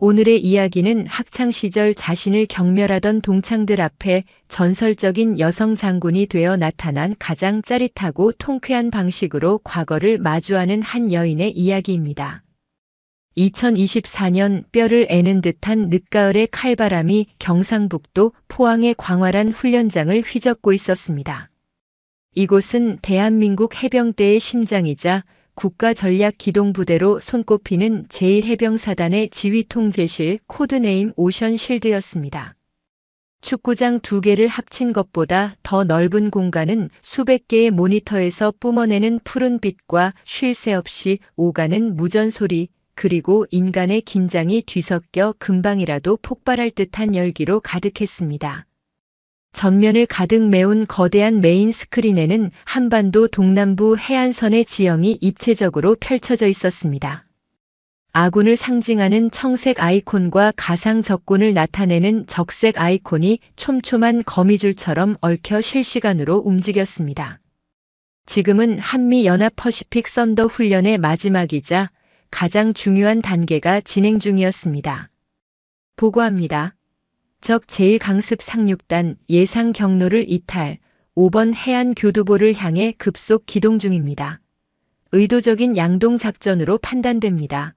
오늘의 이야기는 학창시절 자신을 경멸하던 동창들 앞에 전설적인 여성 장군이 되어 나타난 가장 짜릿하고 통쾌한 방식으로 과거를 마주하는 한 여인의 이야기입니다. 2024년 뼈를 애는 듯한 늦가을의 칼바람이 경상북도 포항의 광활한 훈련장을 휘젓고 있었습니다. 이곳은 대한민국 해병대의 심장이자 국가전략기동부대로 손꼽히는 제1해병사단의 지휘통제실 코드네임 오션실드였습니다. 축구장 2개를 합친 것보다 더 넓은 공간은 수백 개의 모니터에서 뿜어내는 푸른 빛과 쉴 새 없이 오가는 무전소리, 그리고 인간의 긴장이 뒤섞여 금방이라도 폭발할 듯한 열기로 가득했습니다. 전면을 가득 메운 거대한 메인 스크린에는 한반도 동남부 해안선의 지형이 입체적으로 펼쳐져 있었습니다. 아군을 상징하는 청색 아이콘과 가상 적군을 나타내는 적색 아이콘이 촘촘한 거미줄처럼 얽혀 실시간으로 움직였습니다. 지금은 한미연합 퍼시픽 선더 훈련의 마지막이자 가장 중요한 단계가 진행 중이었습니다. 보고합니다. 적 제1강습 상륙단 예상 경로를 이탈, 5번 해안교두보를 향해 급속 기동 중입니다. 의도적인 양동 작전으로 판단됩니다.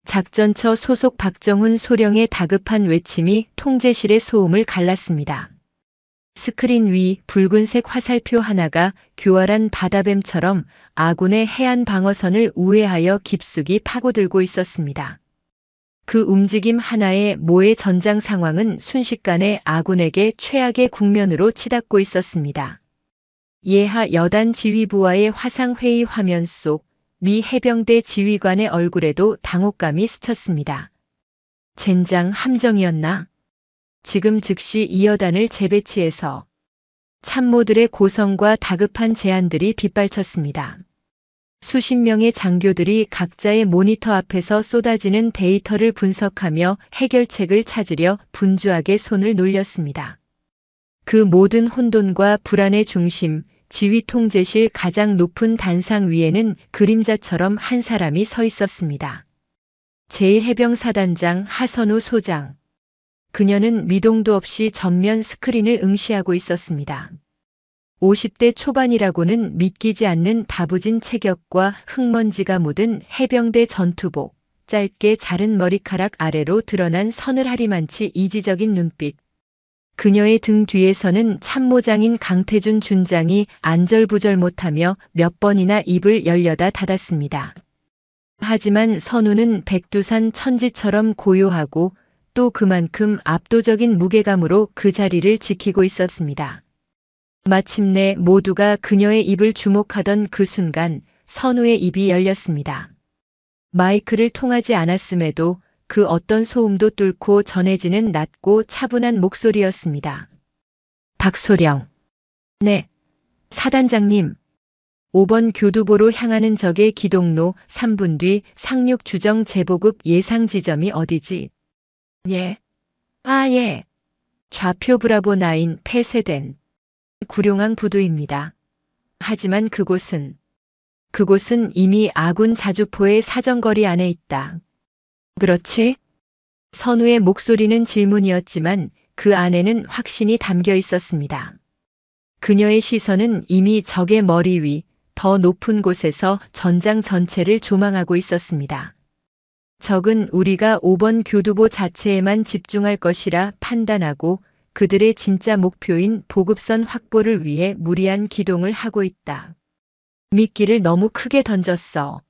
작전처 소속 박정훈 소령의 다급한 외침이 통제실의 소음을 갈랐습니다. 스크린 위 붉은색 화살표 하나가 교활한 바다뱀처럼 아군의 해안 방어선을 우회하여 깊숙이 파고들고 있었습니다. 그 움직임 하나에 모의 전장 상황은 순식간에 아군에게 최악의 국면으로 치닫고 있었습니다. 예하 여단 지휘부와의 화상회의 화면 속 미 해병대 지휘관의 얼굴에도 당혹감이 스쳤습니다. 젠장 함정이었나? 지금 즉시 이 여단을 재배치해서 참모들의 고성과 다급한 제안들이 빗발쳤습니다. 수십 명의 장교들이 각자의 모니터 앞에서 쏟아지는 데이터를 분석하며 해결책을 찾으려 분주하게 손을 놀렸습니다. 그 모든 혼돈과 불안의 중심, 지휘통제실 가장 높은 단상 위에는 그림자처럼 한 사람이 서 있었습니다. 제1해병사단장 하선우 소장. 그녀는 미동도 없이 전면 스크린을 응시하고 있었습니다. 50대 초반이라고는 믿기지 않는 다부진 체격과 흙먼지가 묻은 해병대 전투복, 짧게 자른 머리카락 아래로 드러난 서늘하리만치 이지적인 눈빛. 그녀의 등 뒤에서는 참모장인 강태준 준장이 안절부절 못하며 몇 번이나 입을 열려다 닫았습니다. 하지만 선우는 백두산 천지처럼 고요하고 또 그만큼 압도적인 무게감으로 그 자리를 지키고 있었습니다. 마침내 모두가 그녀의 입을 주목하던 그 순간 선우의 입이 열렸습니다. 마이크를 통하지 않았음에도 그 어떤 소음도 뚫고 전해지는 낮고 차분한 목소리였습니다. 박소령. 네. 사단장님. 5번 교두보로 향하는 적의 기동로 3분 뒤 상륙 주정 재보급 예상 지점이 어디지? 예. 아, 예. 좌표 브라보 9 폐쇄된 구룡항 부두입니다. 하지만 그곳은 이미 아군 자주포의 사정거리 안에 있다. 그렇지? 선우의 목소리는 질문이었지만 그 안에는 확신이 담겨 있었습니다. 그녀의 시선은 이미 적의 머리 위, 더 높은 곳에서 전장 전체를 조망하고 있었습니다. 적은 우리가 5번 교두보 자체에만 집중할 것이라 판단하고 그들의 진짜 목표인 보급선 확보를 위해 무리한 기동을 하고 있다. 미끼를 너무 크게 던졌어.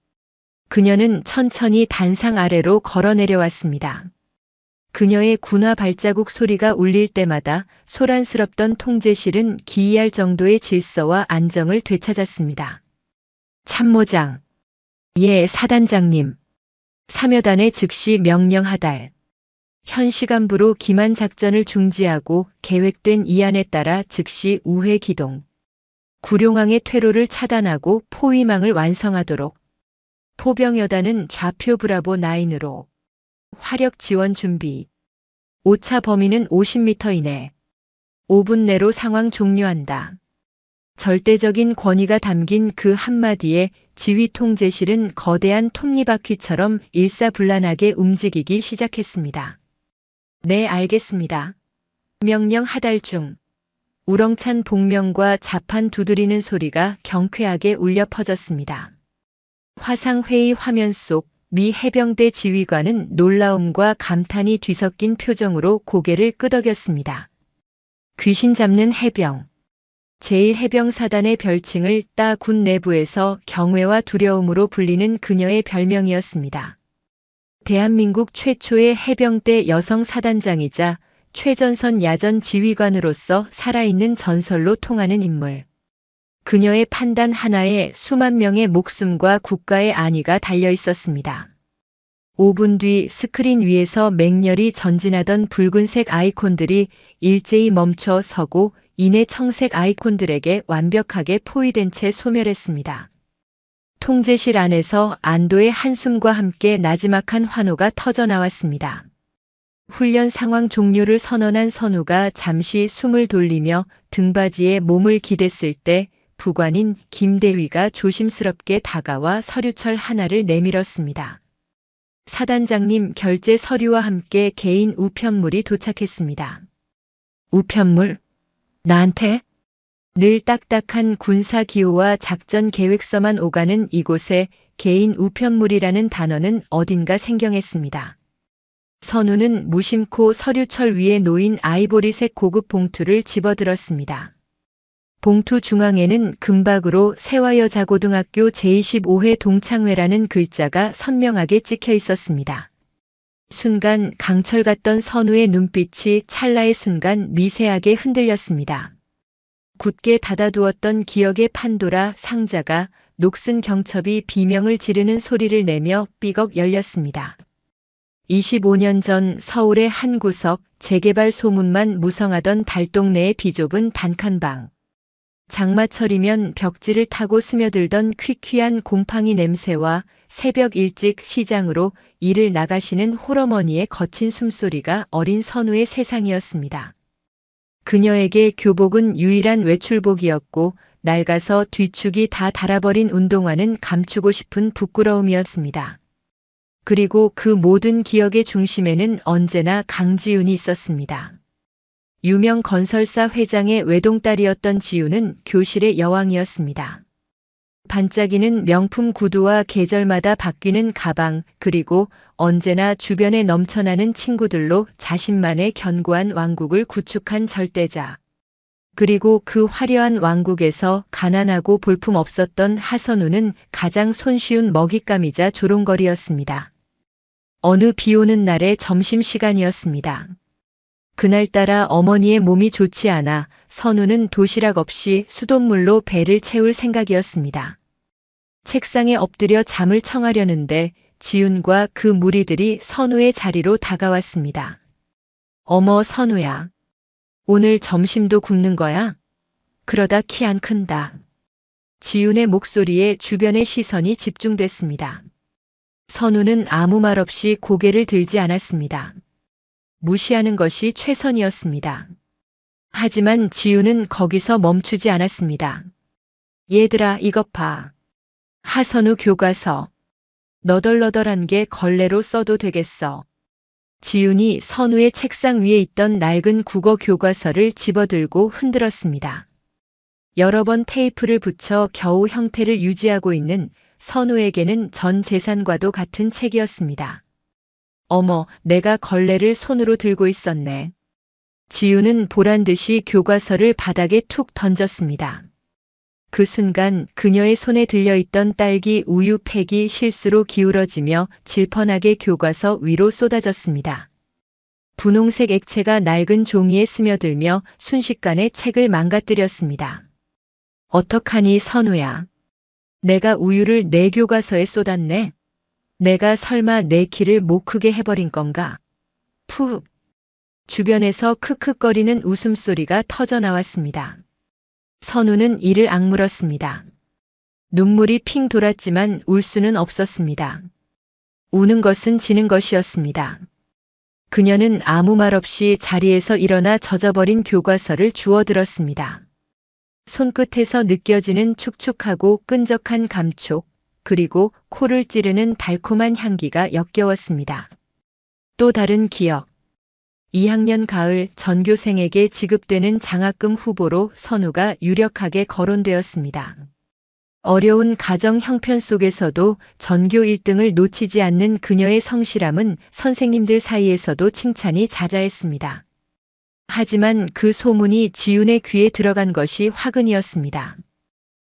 그녀는 천천히 단상 아래로 걸어 내려왔습니다. 그녀의 군화 발자국 소리가 울릴 때마다 소란스럽던 통제실은 기이할 정도의 질서와 안정을 되찾았습니다. 참모장. 예, 사단장님. 삼여단에 즉시 명령하달. 현 시간부로 기만 작전을 중지하고 계획된 이안에 따라 즉시 우회 기동. 구룡항의 퇴로를 차단하고 포위망을 완성하도록. 포병여단은 좌표 브라보 9으로. 화력 지원 준비. 오차 범위는 50m 이내. 5분 내로 상황 종료한다. 절대적인 권위가 담긴 그 한마디에 지휘 통제실은 거대한 톱니바퀴처럼 일사불란하게 움직이기 시작했습니다. 네, 알겠습니다. 명령 하달 중. 우렁찬 복명과 자판 두드리는 소리가 경쾌하게 울려 퍼졌습니다. 화상회의 화면 속 미 해병대 지휘관은 놀라움과 감탄이 뒤섞인 표정으로 고개를 끄덕였습니다. 귀신 잡는 해병. 제1해병사단의 별칭을 따 군 내부에서 경외와 두려움으로 불리는 그녀의 별명이었습니다. 대한민국 최초의 해병대 여성 사단장이자 최전선 야전 지휘관으로서 살아있는 전설로 통하는 인물. 그녀의 판단 하나에 수만 명의 목숨과 국가의 안위가 달려 있었습니다. 5분 뒤 스크린 위에서 맹렬히 전진하던 붉은색 아이콘들이 일제히 멈춰 서고 이내 청색 아이콘들에게 완벽하게 포위된 채 소멸했습니다. 통제실 안에서 안도의 한숨과 함께 나지막한 환호가 터져나왔습니다. 훈련 상황 종료를 선언한 선우가 잠시 숨을 돌리며 등받이에 몸을 기댔을 때 부관인 김대위가 조심스럽게 다가와 서류철 하나를 내밀었습니다. 사단장님, 결제 서류와 함께 개인 우편물이 도착했습니다. 우편물? 나한테? 늘 딱딱한 군사 기호와 작전 계획서만 오가는 이곳에 개인 우편물이라는 단어는 어딘가 생경했습니다. 선우는 무심코 서류철 위에 놓인 아이보리색 고급 봉투를 집어들었습니다. 봉투 중앙에는 금박으로 세화여자고등학교 제25회 동창회라는 글자가 선명하게 찍혀 있었습니다. 순간 강철 같던 선우의 눈빛이 찰나의 순간 미세하게 흔들렸습니다. 굳게 닫아두었던 기억의 판도라 상자가 녹슨 경첩이 비명을 지르는 소리를 내며 삐걱 열렸습니다. 25년 전 서울의 한 구석 재개발 소문만 무성하던 달동네의 비좁은 단칸방. 장마철이면 벽지를 타고 스며들던 퀴퀴한 곰팡이 냄새와 새벽 일찍 시장으로 일을 나가시는 홀어머니의 거친 숨소리가 어린 선우의 세상이었습니다. 그녀에게 교복은 유일한 외출복이었고 낡아서 뒤축이 다 닳아버린 운동화는 감추고 싶은 부끄러움이었습니다. 그리고 그 모든 기억의 중심에는 언제나 강지윤이 있었습니다. 유명 건설사 회장의 외동딸이었던 지윤은 교실의 여왕이었습니다. 반짝이는 명품 구두와 계절마다 바뀌는 가방, 그리고 언제나 주변에 넘쳐나는 친구들로 자신만의 견고한 왕국을 구축한 절대자. 그리고 그 화려한 왕국에서 가난하고 볼품 없었던 하선우는 가장 손쉬운 먹잇감이자 조롱거리였습니다. 어느 비 오는 날의 점심시간이었습니다. 그날따라 어머니의 몸이 좋지 않아 선우는 도시락 없이 수돗물로 배를 채울 생각이었습니다. 책상에 엎드려 잠을 청하려는데 지윤과 그 무리들이 선우의 자리로 다가왔습니다. 어머, 선우야. 오늘 점심도 굶는 거야? 그러다 키 안 큰다. 지윤의 목소리에 주변의 시선이 집중됐습니다. 선우는 아무 말 없이 고개를 들지 않았습니다. 무시하는 것이 최선이었습니다. 하지만 지우는 거기서 멈추지 않았습니다. 얘들아, 이것 봐. 하선우 교과서. 너덜너덜한 게 걸레로 써도 되겠어. 지윤이 선우의 책상 위에 있던 낡은 국어 교과서를 집어들고 흔들었습니다. 여러 번 테이프를 붙여 겨우 형태를 유지하고 있는 선우에게는 전 재산과도 같은 책이었습니다. 어머, 내가 걸레를 손으로 들고 있었네. 지우는 보란듯이 교과서를 바닥에 툭 던졌습니다. 그 순간 그녀의 손에 들려있던 딸기 우유 팩이 실수로 기울어지며 질펀하게 교과서 위로 쏟아졌습니다. 분홍색 액체가 낡은 종이에 스며들며 순식간에 책을 망가뜨렸습니다. 어떡하니, 선우야. 내가 우유를 내 교과서에 쏟았네. 내가 설마 내 키를 못 크게 해버린 건가? 푸. 주변에서 크크거리는 웃음소리가 터져나왔습니다. 선우는 이를 악물었습니다. 눈물이 핑 돌았지만 울 수는 없었습니다. 우는 것은 지는 것이었습니다. 그녀는 아무 말 없이 자리에서 일어나 젖어버린 교과서를 주워들었습니다. 손끝에서 느껴지는 축축하고 끈적한 감촉, 그리고 코를 찌르는 달콤한 향기가 역겨웠습니다. 또 다른 기억. 2학년 가을 전교생에게 지급되는 장학금 후보로 선우가 유력하게 거론되었습니다. 어려운 가정 형편 속에서도 전교 1등을 놓치지 않는 그녀의 성실함은 선생님들 사이에서도 칭찬이 자자했습니다. 하지만 그 소문이 지훈의 귀에 들어간 것이 화근이었습니다.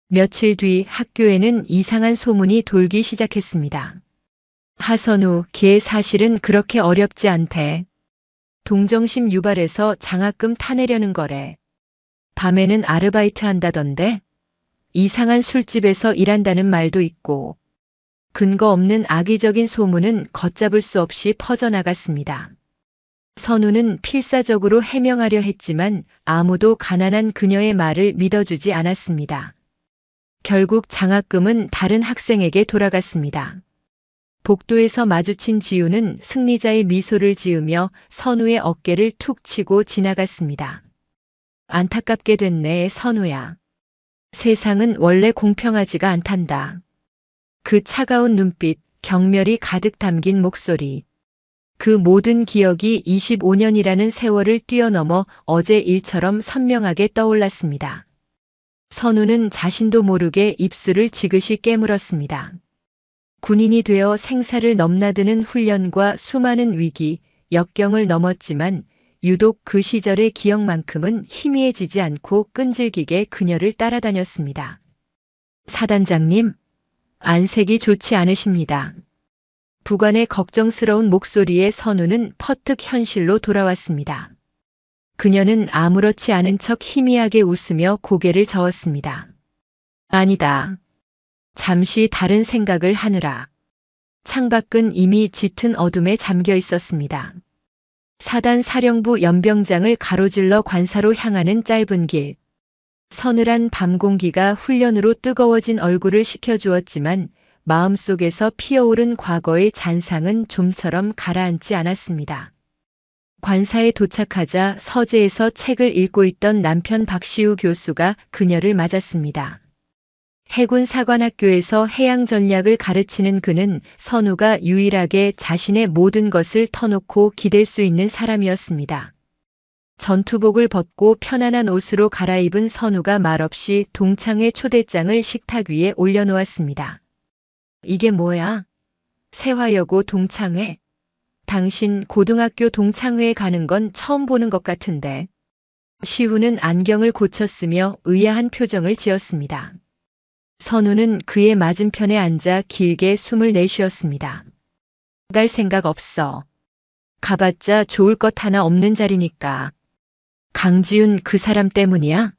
며칠 뒤 학교에는 이상한 소문이 돌기 시작했습니다. 하선우, 걔 사실은 그렇게 어렵지 않대. 동정심 유발해서 장학금 타내려는 거래. 밤에는 아르바이트 한다던데? 이상한 술집에서 일한다는 말도 있고. 근거 없는 악의적인 소문은 걷잡을 수 없이 퍼져나갔습니다. 선우는 필사적으로 해명하려 했지만 아무도 가난한 그녀의 말을 믿어주지 않았습니다. 결국 장학금은 다른 학생에게 돌아갔습니다. 복도에서 마주친 지우는 승리자의 미소를 지으며 선우의 어깨를 툭 치고 지나갔습니다. 안타깝게 됐네, 선우야. 세상은 원래 공평하지가 않단다. 그 차가운 눈빛, 경멸이 가득 담긴 목소리. 그 모든 기억이 25년이라는 세월을 뛰어넘어 어제 일처럼 선명하게 떠올랐습니다. 선우는 자신도 모르게 입술을 지그시 깨물었습니다. 군인이 되어 생사를 넘나드는 훈련과 수많은 위기, 역경을 넘었지만 유독 그 시절의 기억만큼은 희미해지지 않고 끈질기게 그녀를 따라다녔습니다. 사단장님, 안색이 좋지 않으십니다. 부관의 걱정스러운 목소리에 선우는 퍼뜩 현실로 돌아왔습니다. 그녀는 아무렇지 않은 척 희미하게 웃으며 고개를 저었습니다. 아니다. 잠시 다른 생각을 하느라. 창밖은 이미 짙은 어둠에 잠겨 있었습니다. 사단 사령부 연병장을 가로질러 관사로 향하는 짧은 길. 서늘한 밤 공기가 훈련으로 뜨거워진 얼굴을 식혀주었지만 마음속에서 피어오른 과거의 잔상은 좀처럼 가라앉지 않았습니다. 관사에 도착하자 서재에서 책을 읽고 있던 남편 박시우 교수가 그녀를 맞았습니다. 해군 사관학교에서 해양 전략을 가르치는 그는 선우가 유일하게 자신의 모든 것을 터놓고 기댈 수 있는 사람이었습니다. 전투복을 벗고 편안한 옷으로 갈아입은 선우가 말없이 동창회 초대장을 식탁 위에 올려놓았습니다. 이게 뭐야? 세화여고 동창회? 당신 고등학교 동창회에 가는 건 처음 보는 것 같은데. 시우는 안경을 고쳤으며 의아한 표정을 지었습니다. 선우는 그의 맞은편에 앉아 길게 숨을 내쉬었습니다. 갈 생각 없어. 가봤자 좋을 것 하나 없는 자리니까. 강지훈 그 사람 때문이야?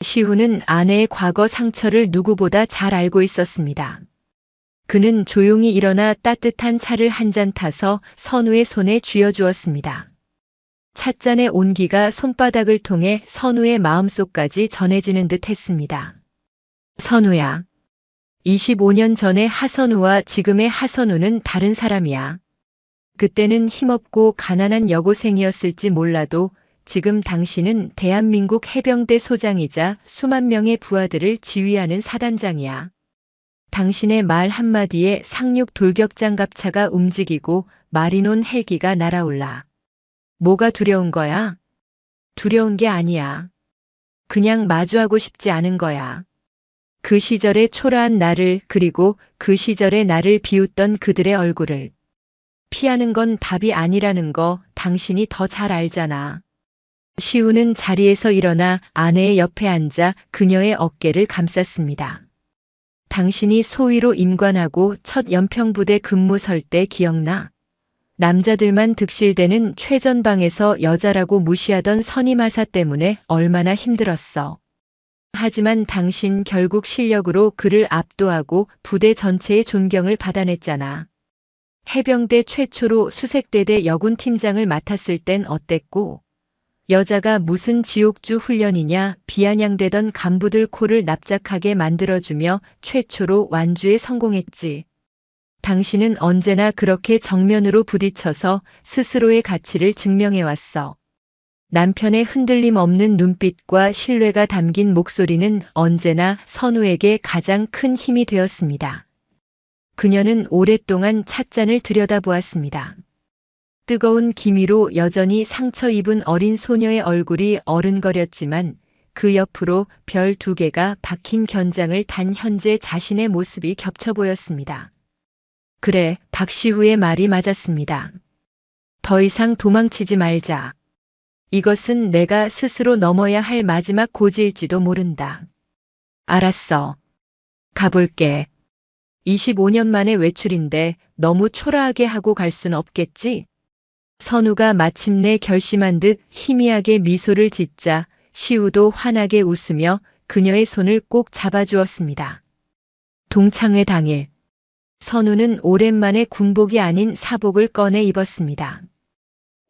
시우는 아내의 과거 상처를 누구보다 잘 알고 있었습니다. 그는 조용히 일어나 따뜻한 차를 한 잔 타서 선우의 손에 쥐어주었습니다. 찻잔의 온기가 손바닥을 통해 선우의 마음속까지 전해지는 듯 했습니다. 선우야. 25년 전의 하선우와 지금의 하선우는 다른 사람이야. 그때는 힘없고 가난한 여고생이었을지 몰라도 지금 당신은 대한민국 해병대 소장이자 수만 명의 부하들을 지휘하는 사단장이야. 당신의 말 한마디에 상륙 돌격장갑차가 움직이고 마리논 헬기가 날아올라. 뭐가 두려운 거야? 두려운 게 아니야. 그냥 마주하고 싶지 않은 거야. 그 시절의 초라한 나를, 그리고 그 시절의 나를 비웃던 그들의 얼굴을. 피하는 건 답이 아니라는 거 당신이 더 잘 알잖아. 시우는 자리에서 일어나 아내의 옆에 앉아 그녀의 어깨를 감쌌습니다. 당신이 소위로 임관하고 첫 연평부대 근무 설 때 기억나? 남자들만 득실대는 최전방에서 여자라고 무시하던 선임하사 때문에 얼마나 힘들었어. 하지만 당신 결국 실력으로 그를 압도하고 부대 전체의 존경을 받아냈잖아. 해병대 최초로 수색대대 여군팀장을 맡았을 땐 어땠고? 여자가 무슨 지옥주 훈련이냐 비아냥대던 간부들 코를 납작하게 만들어주며 최초로 완주에 성공했지. 당신은 언제나 그렇게 정면으로 부딪혀서 스스로의 가치를 증명해왔어. 남편의 흔들림 없는 눈빛과 신뢰가 담긴 목소리는 언제나 선우에게 가장 큰 힘이 되었습니다. 그녀는 오랫동안 찻잔을 들여다보았습니다. 뜨거운 기미로 여전히 상처 입은 어린 소녀의 얼굴이 어른거렸지만 그 옆으로 별 2개가 박힌 견장을 단 현재 자신의 모습이 겹쳐 보였습니다. 그래, 박시후의 말이 맞았습니다. 더 이상 도망치지 말자. 이것은 내가 스스로 넘어야 할 마지막 고지일지도 모른다. 알았어. 가볼게. 25년 만의 외출인데 너무 초라하게 하고 갈 순 없겠지? 선우가 마침내 결심한 듯 희미하게 미소를 짓자 시우도 환하게 웃으며 그녀의 손을 꼭 잡아주었습니다. 동창회 당일, 선우는 오랜만에 군복이 아닌 사복을 꺼내 입었습니다.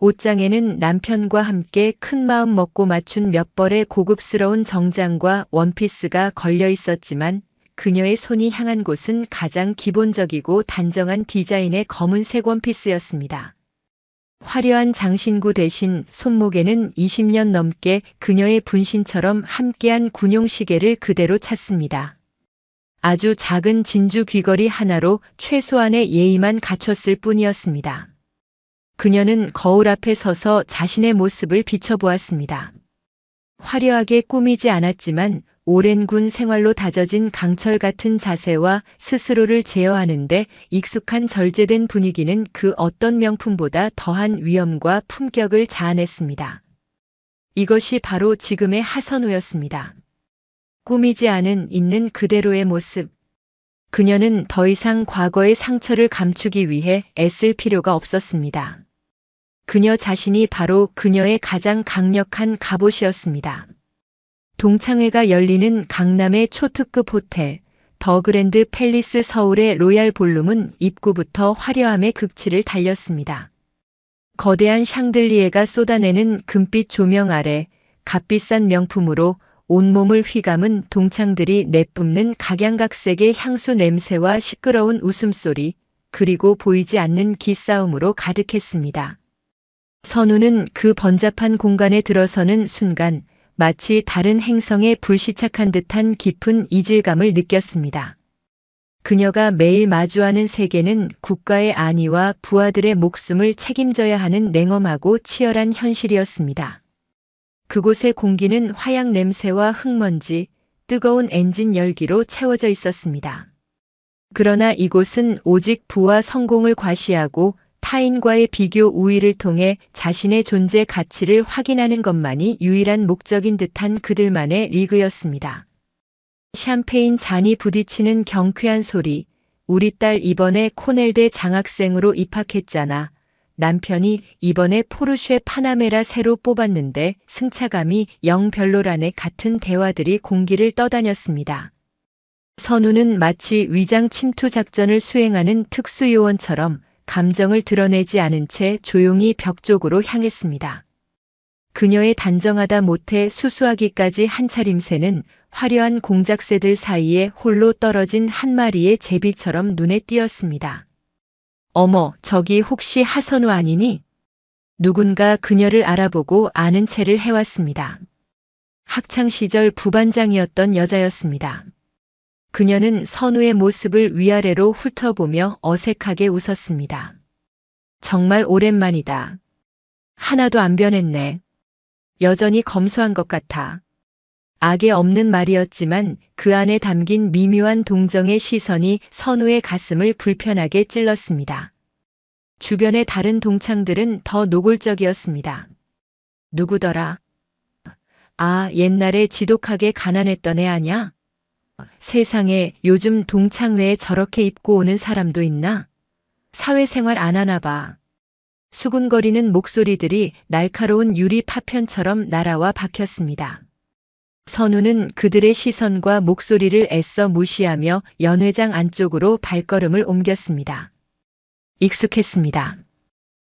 옷장에는 남편과 함께 큰 마음 먹고 맞춘 몇 벌의 고급스러운 정장과 원피스가 걸려 있었지만 그녀의 손이 향한 곳은 가장 기본적이고 단정한 디자인의 검은색 원피스였습니다. 화려한 장신구 대신 손목에는 20년 넘게 그녀의 분신처럼 함께한 군용 시계를 그대로 찼습니다. 아주 작은 진주 귀걸이 하나로 최소한의 예의만 갖췄을 뿐이었습니다. 그녀는 거울 앞에 서서 자신의 모습을 비춰보았습니다. 화려하게 꾸미지 않았지만 오랜 군 생활로 다져진 강철 같은 자세와 스스로를 제어하는데 익숙한 절제된 분위기는 그 어떤 명품보다 더한 위엄과 품격을 자아냈습니다. 이것이 바로 지금의 하선우였습니다. 꾸미지 않은 있는 그대로의 모습. 그녀는 더 이상 과거의 상처를 감추기 위해 애쓸 필요가 없었습니다. 그녀 자신이 바로 그녀의 가장 강력한 갑옷이었습니다. 동창회가 열리는 강남의 초특급 호텔, 더 그랜드 팰리스 서울의 로얄 볼룸은 입구부터 화려함의 극치를 달렸습니다. 거대한 샹들리에가 쏟아내는 금빛 조명 아래 값비싼 명품으로 온몸을 휘감은 동창들이 내뿜는 각양각색의 향수 냄새와 시끄러운 웃음소리, 그리고 보이지 않는 기싸움으로 가득했습니다. 선우는 그 번잡한 공간에 들어서는 순간 마치 다른 행성에 불시착한 듯한 깊은 이질감을 느꼈습니다. 그녀가 매일 마주하는 세계는 국가의 안위와 부하들의 목숨을 책임져야 하는 냉엄하고 치열한 현실이었습니다. 그곳의 공기는 화약 냄새와 흙먼지, 뜨거운 엔진 열기로 채워져 있었습니다. 그러나 이곳은 오직 부와 성공을 과시하고 타인과의 비교 우위를 통해 자신의 존재 가치를 확인하는 것만이 유일한 목적인 듯한 그들만의 리그였습니다. 샴페인 잔이 부딪히는 경쾌한 소리. 우리 딸 이번에 코넬대 장학생으로 입학했잖아. 남편이 이번에 포르쉐 파나메라 새로 뽑았는데 승차감이 영 별로라네 같은 대화들이 공기를 떠다녔습니다. 선우는 마치 위장 침투 작전을 수행하는 특수요원처럼 감정을 드러내지 않은 채 조용히 벽 쪽으로 향했습니다. 그녀의 단정하다 못해 수수하기까지 한 차림새는 화려한 공작새들 사이에 홀로 떨어진 한 마리의 제비처럼 눈에 띄었습니다. 어머, 저기 혹시 하선우 아니니? 누군가 그녀를 알아보고 아는 체를 해왔습니다. 학창시절 부반장이었던 여자였습니다. 그녀는 선우의 모습을 위아래로 훑어보며 어색하게 웃었습니다. 정말 오랜만이다. 하나도 안 변했네. 여전히 검소한 것 같아. 악에 없는 말이었지만 그 안에 담긴 미묘한 동정의 시선이 선우의 가슴을 불편하게 찔렀습니다. 주변의 다른 동창들은 더 노골적이었습니다. 누구더라? 아, 옛날에 지독하게 가난했던 애 아냐? 세상에 요즘 동창회에 저렇게 입고 오는 사람도 있나? 사회생활 안 하나 봐. 수군거리는 목소리들이 날카로운 유리 파편처럼 날아와 박혔습니다. 선우는 그들의 시선과 목소리를 애써 무시하며 연회장 안쪽으로 발걸음을 옮겼습니다. 익숙했습니다.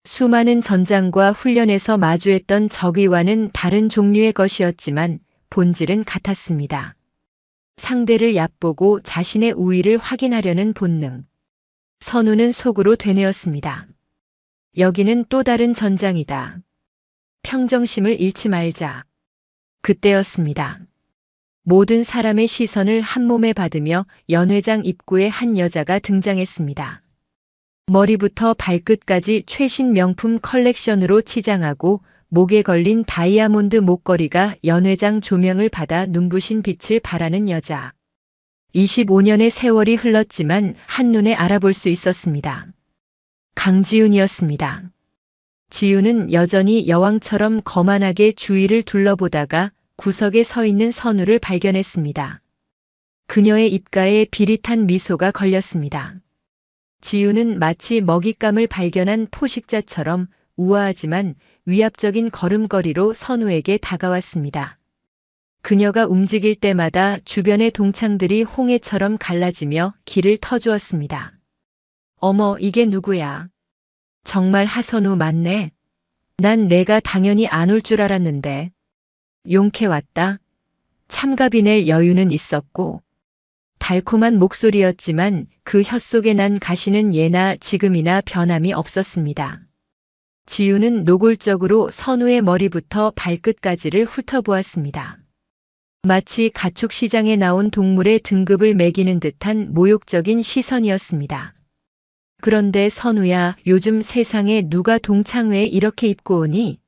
수많은 전장과 훈련에서 마주했던 적의와는 다른 종류의 것이었지만 본질은 같았습니다. 상대를 얕보고 자신의 우위를 확인하려는 본능. 선우는 속으로 되뇌었습니다. 여기는 또 다른 전장이다. 평정심을 잃지 말자. 그때였습니다. 모든 사람의 시선을 한몸에 받으며 연회장 입구에 한 여자가 등장했습니다. 머리부터 발끝까지 최신 명품 컬렉션으로 치장하고 목에 걸린 다이아몬드 목걸이가 연회장 조명을 받아 눈부신 빛을 발하는 여자. 25년의 세월이 흘렀지만 한눈에 알아볼 수 있었습니다. 강지윤이었습니다. 지윤은 여전히 여왕처럼 거만하게 주위를 둘러보다가 구석에 서 있는 선우를 발견했습니다. 그녀의 입가에 비릿한 미소가 걸렸습니다. 지윤은 마치 먹잇감을 발견한 포식자처럼 우아하지만 위압적인 걸음걸이로 선우에게 다가왔습니다. 그녀가 움직일 때마다 주변의 동창들이 홍해처럼 갈라지며 길을 터주었습니다. 어머, 이게 누구야? 정말 하선우 맞네. 난 내가 당연히 안 올 줄 알았는데. 용케 왔다. 참갑이 낼 여유는 있었고. 달콤한 목소리였지만 그 혀 속에 난 가시는 예나 지금이나 변함이 없었습니다. 지윤은 노골적으로 선우의 머리부터 발끝까지를 훑어보았습니다. 마치 가축시장에 나온 동물의 등급을 매기는 듯한 모욕적인 시선이었습니다. 그런데 선우야, 요즘 세상에 누가 동창회에 이렇게 입고 오니?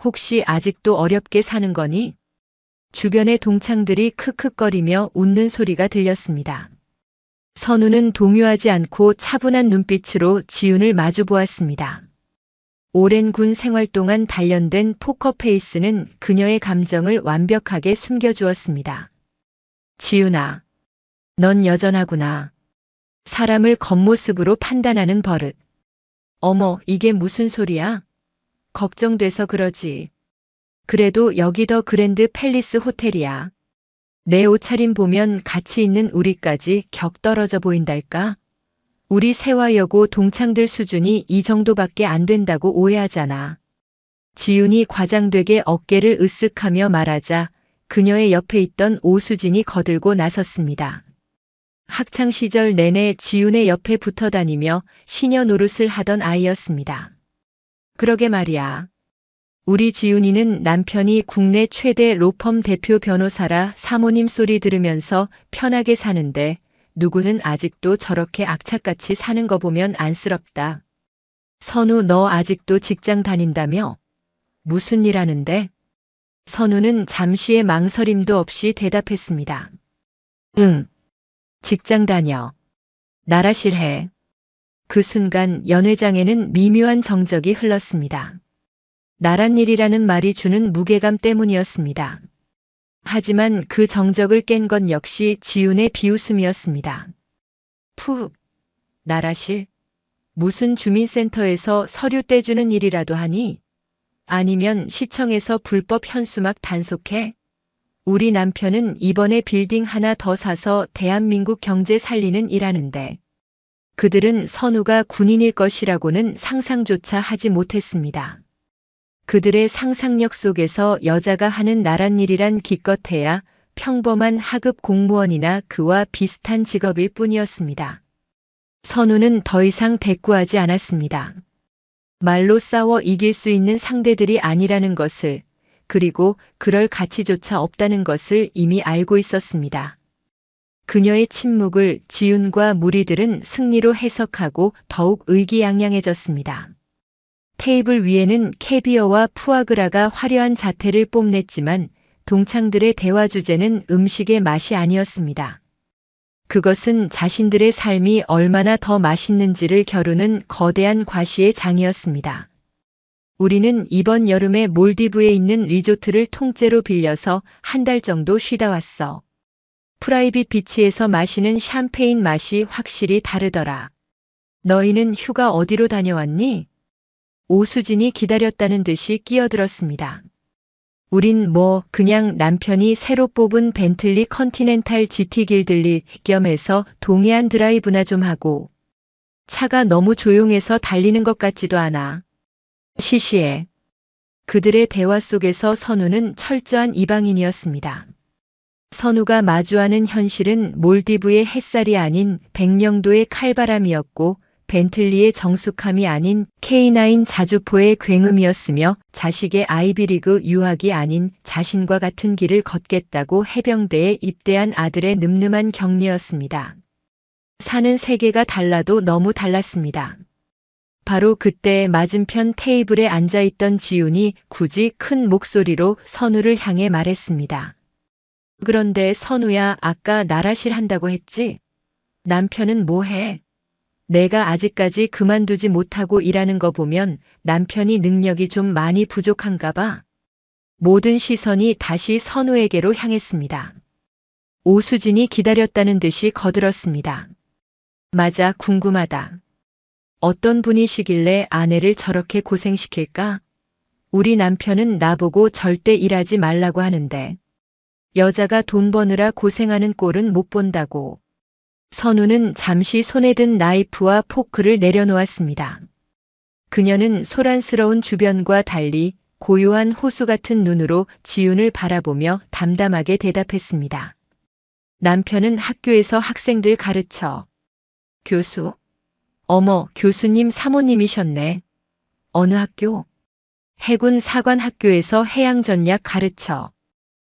혹시 아직도 어렵게 사는 거니? 주변의 동창들이 크크거리며 웃는 소리가 들렸습니다. 선우는 동요하지 않고 차분한 눈빛으로 지윤을 마주보았습니다. 오랜 군 생활 동안 단련된 포커페이스는 그녀의 감정을 완벽하게 숨겨주었습니다. 지윤아, 넌 여전하구나. 사람을 겉모습으로 판단하는 버릇. 어머, 이게 무슨 소리야? 걱정돼서 그러지. 그래도 여기 더 그랜드 팰리스 호텔이야. 내 옷차림 보면 가치 있는 우리까지 격 떨어져 보인달까? 우리 세화여고 동창들 수준이 이 정도밖에 안 된다고 오해하잖아. 지윤이 과장되게 어깨를 으쓱하며 말하자 그녀의 옆에 있던 오수진이 거들고 나섰습니다. 학창시절 내내 지윤의 옆에 붙어 다니며 시녀 노릇을 하던 아이였습니다. 그러게 말이야. 우리 지윤이는 남편이 국내 최대 로펌 대표 변호사라 사모님 소리 들으면서 편하게 사는데 누구는 아직도 저렇게 악착같이 사는 거 보면 안쓰럽다. 선우, 너 아직도 직장 다닌다며? 무슨 일 하는데? 선우는 잠시의 망설임도 없이 대답했습니다. 응. 직장 다녀. 나라실 해. 그 순간 연회장에는 미묘한 정적이 흘렀습니다. 나란 일이라는 말이 주는 무게감 때문이었습니다. 하지만 그 정적을 깬 건 역시 지윤의 비웃음이었습니다. 푸, 나라실? 무슨 주민센터에서 서류 떼주는 일이라도 하니? 아니면 시청에서 불법 현수막 단속해? 우리 남편은 이번에 빌딩 하나 더 사서 대한민국 경제 살리는 일하는데 그들은 선우가 군인일 것이라고는 상상조차 하지 못했습니다. 그들의 상상력 속에서 여자가 하는 나란 일이란 기껏해야 평범한 하급 공무원이나 그와 비슷한 직업일 뿐이었습니다. 선우는 더 이상 대꾸하지 않았습니다. 말로 싸워 이길 수 있는 상대들이 아니라는 것을, 그리고 그럴 가치조차 없다는 것을 이미 알고 있었습니다. 그녀의 침묵을 지윤과 무리들은 승리로 해석하고 더욱 의기양양해졌습니다. 테이블 위에는 캐비어와 푸아그라가 화려한 자태를 뽐냈지만 동창들의 대화 주제는 음식의 맛이 아니었습니다. 그것은 자신들의 삶이 얼마나 더 맛있는지를 겨루는 거대한 과시의 장이었습니다. 우리는 이번 여름에 몰디브에 있는 리조트를 통째로 빌려서 한 달 정도 쉬다 왔어. 프라이빗 비치에서 마시는 샴페인 맛이 확실히 다르더라. 너희는 휴가 어디로 다녀왔니? 오수진이 기다렸다는 듯이 끼어들었습니다. 우린 그냥 남편이 새로 뽑은 벤틀리 컨티넨탈 GT길 들릴 겸 해서 동해안 드라이브나 좀 하고. 차가 너무 조용해서 달리는 것 같지도 않아. 시시해. 그들의 대화 속에서 선우는 철저한 이방인이었습니다. 선우가 마주하는 현실은 몰디브의 햇살이 아닌 백령도의 칼바람이었고 벤틀리의 정숙함이 아닌 K9 자주포의 굉음이었으며 자식의 아이비리그 유학이 아닌 자신과 같은 길을 걷겠다고 해병대에 입대한 아들의 늠름한 격려였습니다. 사는 세계가 달라도 너무 달랐습니다. 바로 그때 맞은편 테이블에 앉아있던 지훈이 굳이 큰 목소리로 선우를 향해 말했습니다. 그런데 선우야, 아까 나라실 한다고 했지? 남편은 뭐해? 내가 아직까지 그만두지 못하고 일하는 거 보면 남편이 능력이 좀 많이 부족한가 봐. 모든 시선이 다시 선우에게로 향했습니다. 오수진이 기다렸다는 듯이 거들었습니다. 맞아, 궁금하다. 어떤 분이시길래 아내를 저렇게 고생시킬까? 우리 남편은 나보고 절대 일하지 말라고 하는데 여자가 돈 버느라 고생하는 꼴은 못 본다고. 선우는 잠시 손에 든 나이프와 포크를 내려놓았습니다. 그녀는 소란스러운 주변과 달리 고요한 호수 같은 눈으로 지훈을 바라보며 담담하게 대답했습니다. 남편은 학교에서 학생들 가르쳐. 교수? 어머, 교수님 사모님이셨네. 어느 학교? 해군 사관학교에서 해양전략 가르쳐.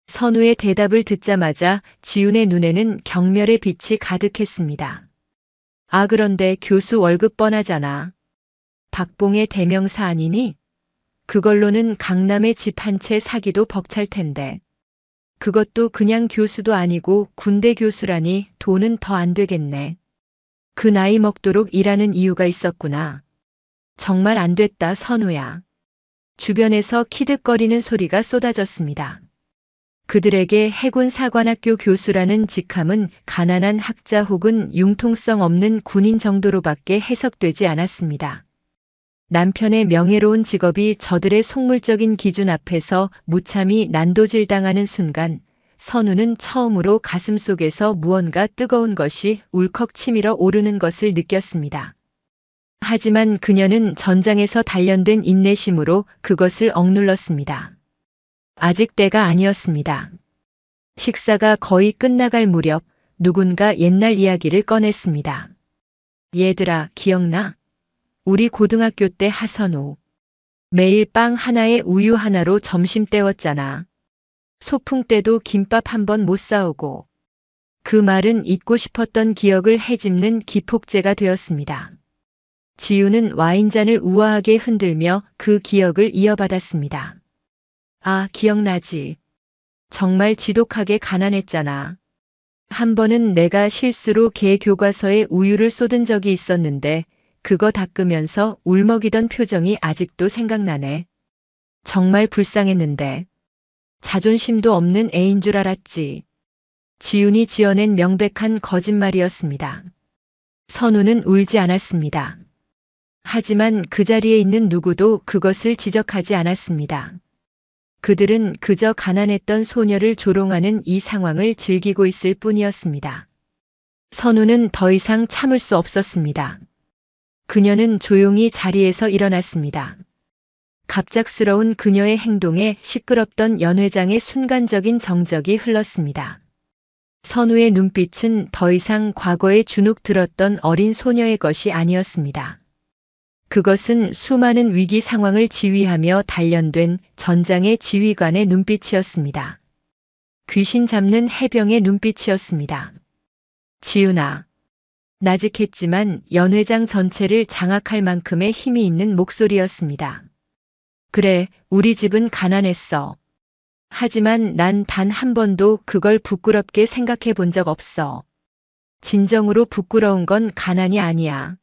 선우의 대답을 듣자마자 지훈의 눈에는 경멸의 빛이 가득했습니다. 아, 그런데 교수 월급 뻔하잖아. 박봉의 대명사 아니니? 그걸로는 강남에 집 한 채 사기도 벅찰 텐데. 그것도 그냥 교수도 아니고 군대 교수라니 돈은 더 안 되겠네. 그 나이 먹도록 일하는 이유가 있었구나. 정말 안 됐다, 선우야. 주변에서 키득거리는 소리가 쏟아졌습니다. 그들에게 해군 사관학교 교수라는 직함은 가난한 학자 혹은 융통성 없는 군인 정도로밖에 해석되지 않았습니다. 남편의 명예로운 직업이 저들의 속물적인 기준 앞에서 무참히 난도질당하는 순간 선우는 처음으로 가슴속에서 무언가 뜨거운 것이 울컥 치밀어 오르는 것을 느꼈습니다. 하지만 그녀는 전장에서 단련된 인내심으로 그것을 억눌렀습니다. 아직 때가 아니었습니다. 식사가 거의 끝나갈 무렵 누군가 옛날 이야기를 꺼냈습니다. 얘들아, 기억나? 우리 고등학교 때 하선우. 매일 빵 하나에 우유 하나로 점심 때웠잖아. 소풍 때도 김밥 한 번 못 사오고. 그 말은 잊고 싶었던 기억을 헤집는 기폭제가 되었습니다. 지우는 와인잔을 우아하게 흔들며 그 기억을 이어받았습니다. 아, 기억나지. 정말 지독하게 가난했잖아. 한 번은 내가 실수로 개 교과서에 우유를 쏟은 적이 있었는데 그거 닦으면서 울먹이던 표정이 아직도 생각나네. 정말 불쌍했는데. 자존심도 없는 애인 줄 알았지. 지훈이 지어낸 명백한 거짓말이었습니다. 선우는 울지 않았습니다. 하지만 그 자리에 있는 누구도 그것을 지적하지 않았습니다. 그들은 그저 가난했던 소녀를 조롱하는 이 상황을 즐기고 있을 뿐이었습니다. 선우는 더 이상 참을 수 없었습니다. 그녀는 조용히 자리에서 일어났습니다. 갑작스러운 그녀의 행동에 시끄럽던 연회장의 순간적인 정적이 흘렀습니다. 선우의 눈빛은 더 이상 과거에 주눅 들었던 어린 소녀의 것이 아니었습니다. 그것은 수많은 위기 상황을 지휘하며 단련된 전장의 지휘관의 눈빛이었습니다. 귀신 잡는 해병의 눈빛이었습니다. 지훈아. 나직했지만 연회장 전체를 장악할 만큼의 힘이 있는 목소리였습니다. 그래, 우리 집은 가난했어. 하지만 난 단 한 번도 그걸 부끄럽게 생각해 본 적 없어. 진정으로 부끄러운 건 가난이 아니야.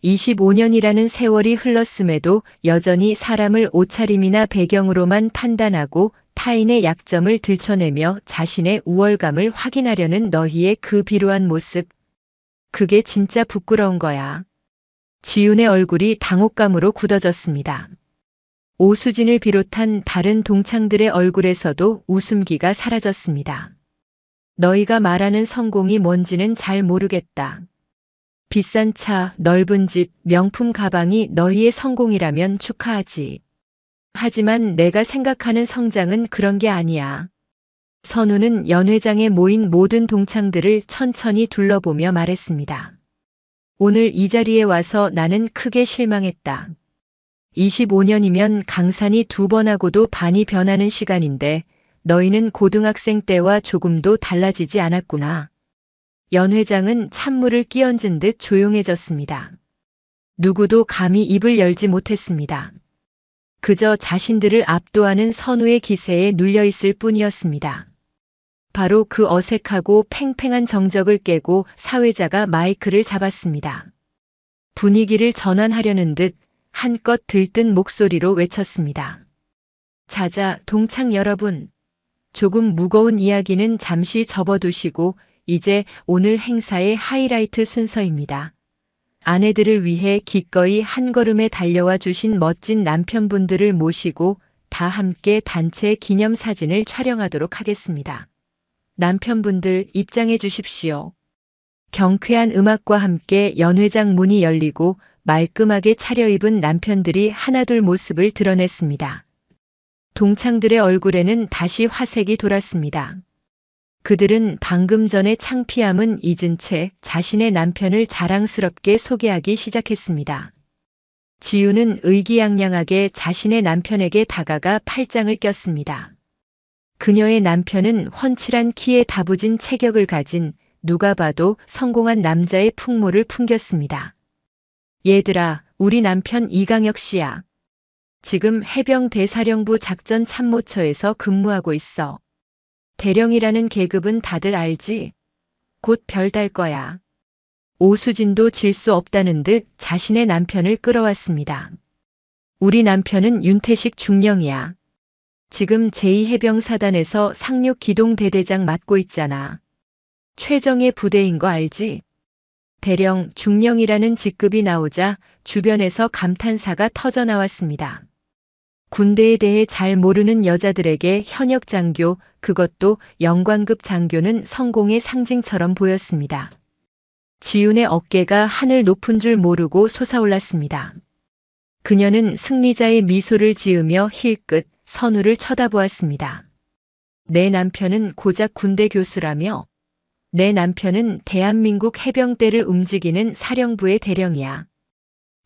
25년이라는 세월이 흘렀음에도 여전히 사람을 옷차림이나 배경으로만 판단하고 타인의 약점을 들춰내며 자신의 우월감을 확인하려는 너희의 그 비루한 모습. 그게 진짜 부끄러운 거야. 지훈의 얼굴이 당혹감으로 굳어졌습니다. 오수진을 비롯한 다른 동창들의 얼굴에서도 웃음기가 사라졌습니다. 너희가 말하는 성공이 뭔지는 잘 모르겠다. 비싼 차, 넓은 집, 명품 가방이 너희의 성공이라면 축하하지. 하지만 내가 생각하는 성장은 그런 게 아니야. 선우는 연회장에 모인 모든 동창들을 천천히 둘러보며 말했습니다. 오늘 이 자리에 와서 나는 크게 실망했다. 25년이면 강산이 2번 하고도 반이 변하는 시간인데 너희는 고등학생 때와 조금도 달라지지 않았구나. 연 회장은 찬물을 끼얹은 듯 조용해졌습니다. 누구도 감히 입을 열지 못했습니다. 그저 자신들을 압도하는 선우의 기세에 눌려있을 뿐이었습니다. 바로 그 어색하고 팽팽한 정적을 깨고 사회자가 마이크를 잡았습니다. 분위기를 전환하려는 듯 한껏 들뜬 목소리로 외쳤습니다. 자자, 동창 여러분. 조금 무거운 이야기는 잠시 접어두시고 이제 오늘 행사의 하이라이트 순서입니다. 아내들을 위해 기꺼이 한 걸음에 달려와 주신 멋진 남편분들을 모시고 다 함께 단체 기념사진을 촬영하도록 하겠습니다. 남편분들 입장해 주십시오. 경쾌한 음악과 함께 연회장 문이 열리고 말끔하게 차려입은 남편들이 하나둘 모습을 드러냈습니다. 동창들의 얼굴에는 다시 화색이 돌았습니다. 그들은 방금 전의 창피함은 잊은 채 자신의 남편을 자랑스럽게 소개하기 시작했습니다. 지우는 의기양양하게 자신의 남편에게 다가가 팔짱을 꼈습니다. 그녀의 남편은 훤칠한 키에 다부진 체격을 가진 누가 봐도 성공한 남자의 풍모를 풍겼습니다. 얘들아, 우리 남편 이강혁 씨야. 지금 해병대사령부 작전참모처에서 근무하고 있어. 대령이라는 계급은 다들 알지? 곧 별 달 거야. 오수진도 질 수 없다는 듯 자신의 남편을 끌어왔습니다. 우리 남편은 윤태식 중령이야. 지금 제2해병사단에서 상륙기동대대장 맡고 있잖아. 최정예 부대인 거 알지? 대령, 중령이라는 직급이 나오자 주변에서 감탄사가 터져 나왔습니다. 군대에 대해 잘 모르는 여자들에게 현역 장교, 그것도 영관급 장교는 성공의 상징처럼 보였습니다. 지훈의 어깨가 하늘 높은 줄 모르고 솟아올랐습니다. 그녀는 승리자의 미소를 지으며 힐끗 선우를 쳐다보았습니다. 내 남편은 고작 군대 교수라며? 내 남편은 대한민국 해병대를 움직이는 사령부의 대령이야.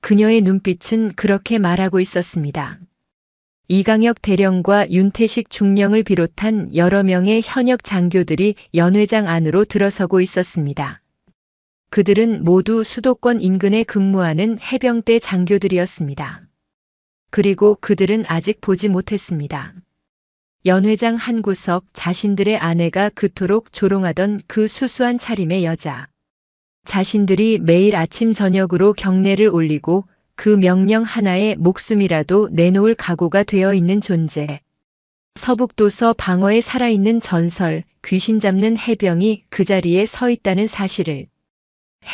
그녀의 눈빛은 그렇게 말하고 있었습니다. 이강혁 대령과 윤태식 중령을 비롯한 여러 명의 현역 장교들이 연회장 안으로 들어서고 있었습니다. 그들은 모두 수도권 인근에 근무하는 해병대 장교들이었습니다. 그리고 그들은 아직 보지 못했습니다. 연회장 한 구석 자신들의 아내가 그토록 조롱하던 그 수수한 차림의 여자. 자신들이 매일 아침 저녁으로 경례를 올리고 그 명령 하나에 목숨이라도 내놓을 각오가 되어 있는 존재. 서북도서 방어에 살아있는 전설, 귀신 잡는 해병이 그 자리에 서 있다는 사실을.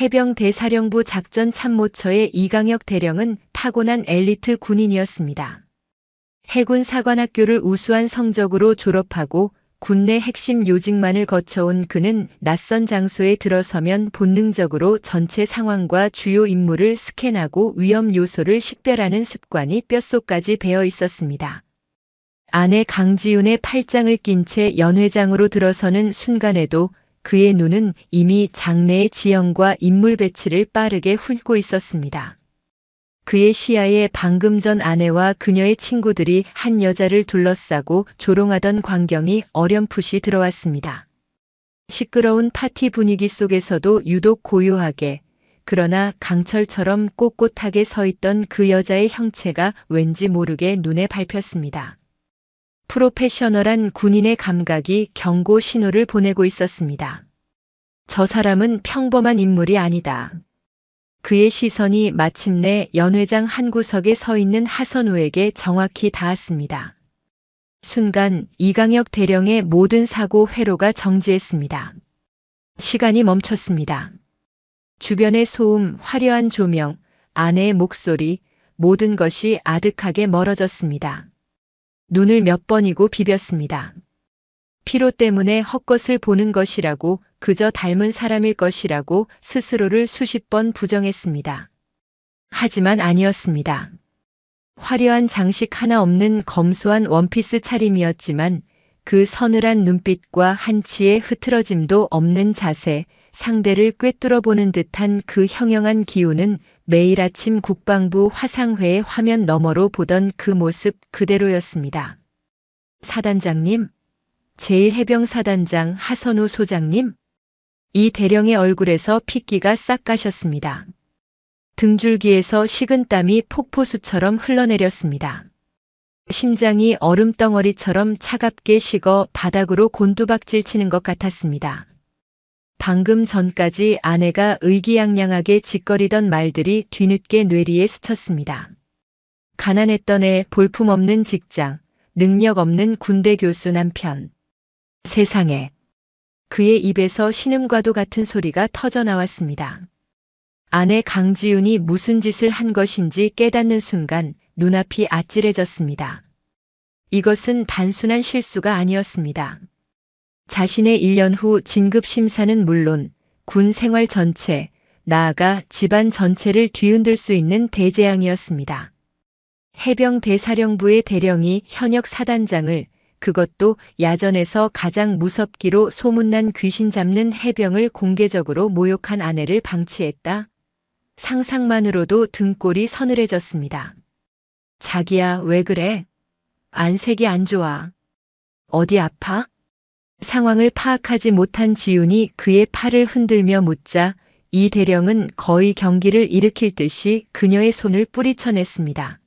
해병대사령부 작전참모처의 이강혁 대령은 타고난 엘리트 군인이었습니다. 해군 사관학교를 우수한 성적으로 졸업하고 군내 핵심 요직만을 거쳐온 그는 낯선 장소에 들어서면 본능적으로 전체 상황과 주요 인물을 스캔하고 위험 요소를 식별하는 습관이 뼛속까지 배어 있었습니다. 아내 강지훈의 팔짱을 낀 채 연회장으로 들어서는 순간에도 그의 눈은 이미 장내의 지형과 인물 배치를 빠르게 훑고 있었습니다. 그의 시야에 방금 전 아내와 그녀의 친구들이 한 여자를 둘러싸고 조롱하던 광경이 어렴풋이 들어왔습니다. 시끄러운 파티 분위기 속에서도 유독 고요하게, 그러나 강철처럼 꼿꼿하게 서 있던 그 여자의 형체가 왠지 모르게 눈에 밟혔습니다. 프로페셔널한 군인의 감각이 경고 신호를 보내고 있었습니다. 저 사람은 평범한 인물이 아니다. 그의 시선이 마침내 연회장 한 구석에 서 있는 하선우에게 정확히 닿았습니다. 순간 이강혁 대령의 모든 사고 회로가 정지했습니다. 시간이 멈췄습니다. 주변의 소음, 화려한 조명, 아내의 목소리, 모든 것이 아득하게 멀어졌습니다. 눈을 몇 번이고 비볐습니다. 피로 때문에 헛것을 보는 것이라고, 그저 닮은 사람일 것이라고 스스로를 수십 번 부정했습니다. 하지만 아니었습니다. 화려한 장식 하나 없는 검소한 원피스 차림이었지만 그 서늘한 눈빛과 한치의 흐트러짐도 없는 자세, 상대를 꿰뚫어 보는 듯한 그 형형한 기운은 매일 아침 국방부 화상회의 화면 너머로 보던 그 모습 그대로였습니다. 사단장님, 제1해병사단장 하선우 소장님, 이 대령의 얼굴에서 핏기가 싹 가셨습니다. 등줄기에서 식은땀이 폭포수처럼 흘러내렸습니다. 심장이 얼음덩어리처럼 차갑게 식어 바닥으로 곤두박질 치는 것 같았습니다. 방금 전까지 아내가 의기양양하게 짓거리던 말들이 뒤늦게 뇌리에 스쳤습니다. 가난했던 애, 볼품없는 직장, 능력 없는 군대 교수 남편. 세상에. 그의 입에서 신음과도 같은 소리가 터져 나왔습니다. 아내 강지윤이 무슨 짓을 한 것인지 깨닫는 순간 눈앞이 아찔해졌습니다. 이것은 단순한 실수가 아니었습니다. 자신의 1년 후 진급 심사는 물론 군 생활 전체, 나아가 집안 전체를 뒤흔들 수 있는 대재앙이었습니다. 해병대사령부의 대령이 현역 사단장을, 그것도 야전에서 가장 무섭기로 소문난 귀신 잡는 해병을 공개적으로 모욕한 아내를 방치했다. 상상만으로도 등골이 서늘해졌습니다. 자기야, 왜 그래? 안색이 안 좋아. 어디 아파? 상황을 파악하지 못한 지훈이 그의 팔을 흔들며 묻자 이 대령은 거의 경기를 일으킬 듯이 그녀의 손을 뿌리쳐냈습니다.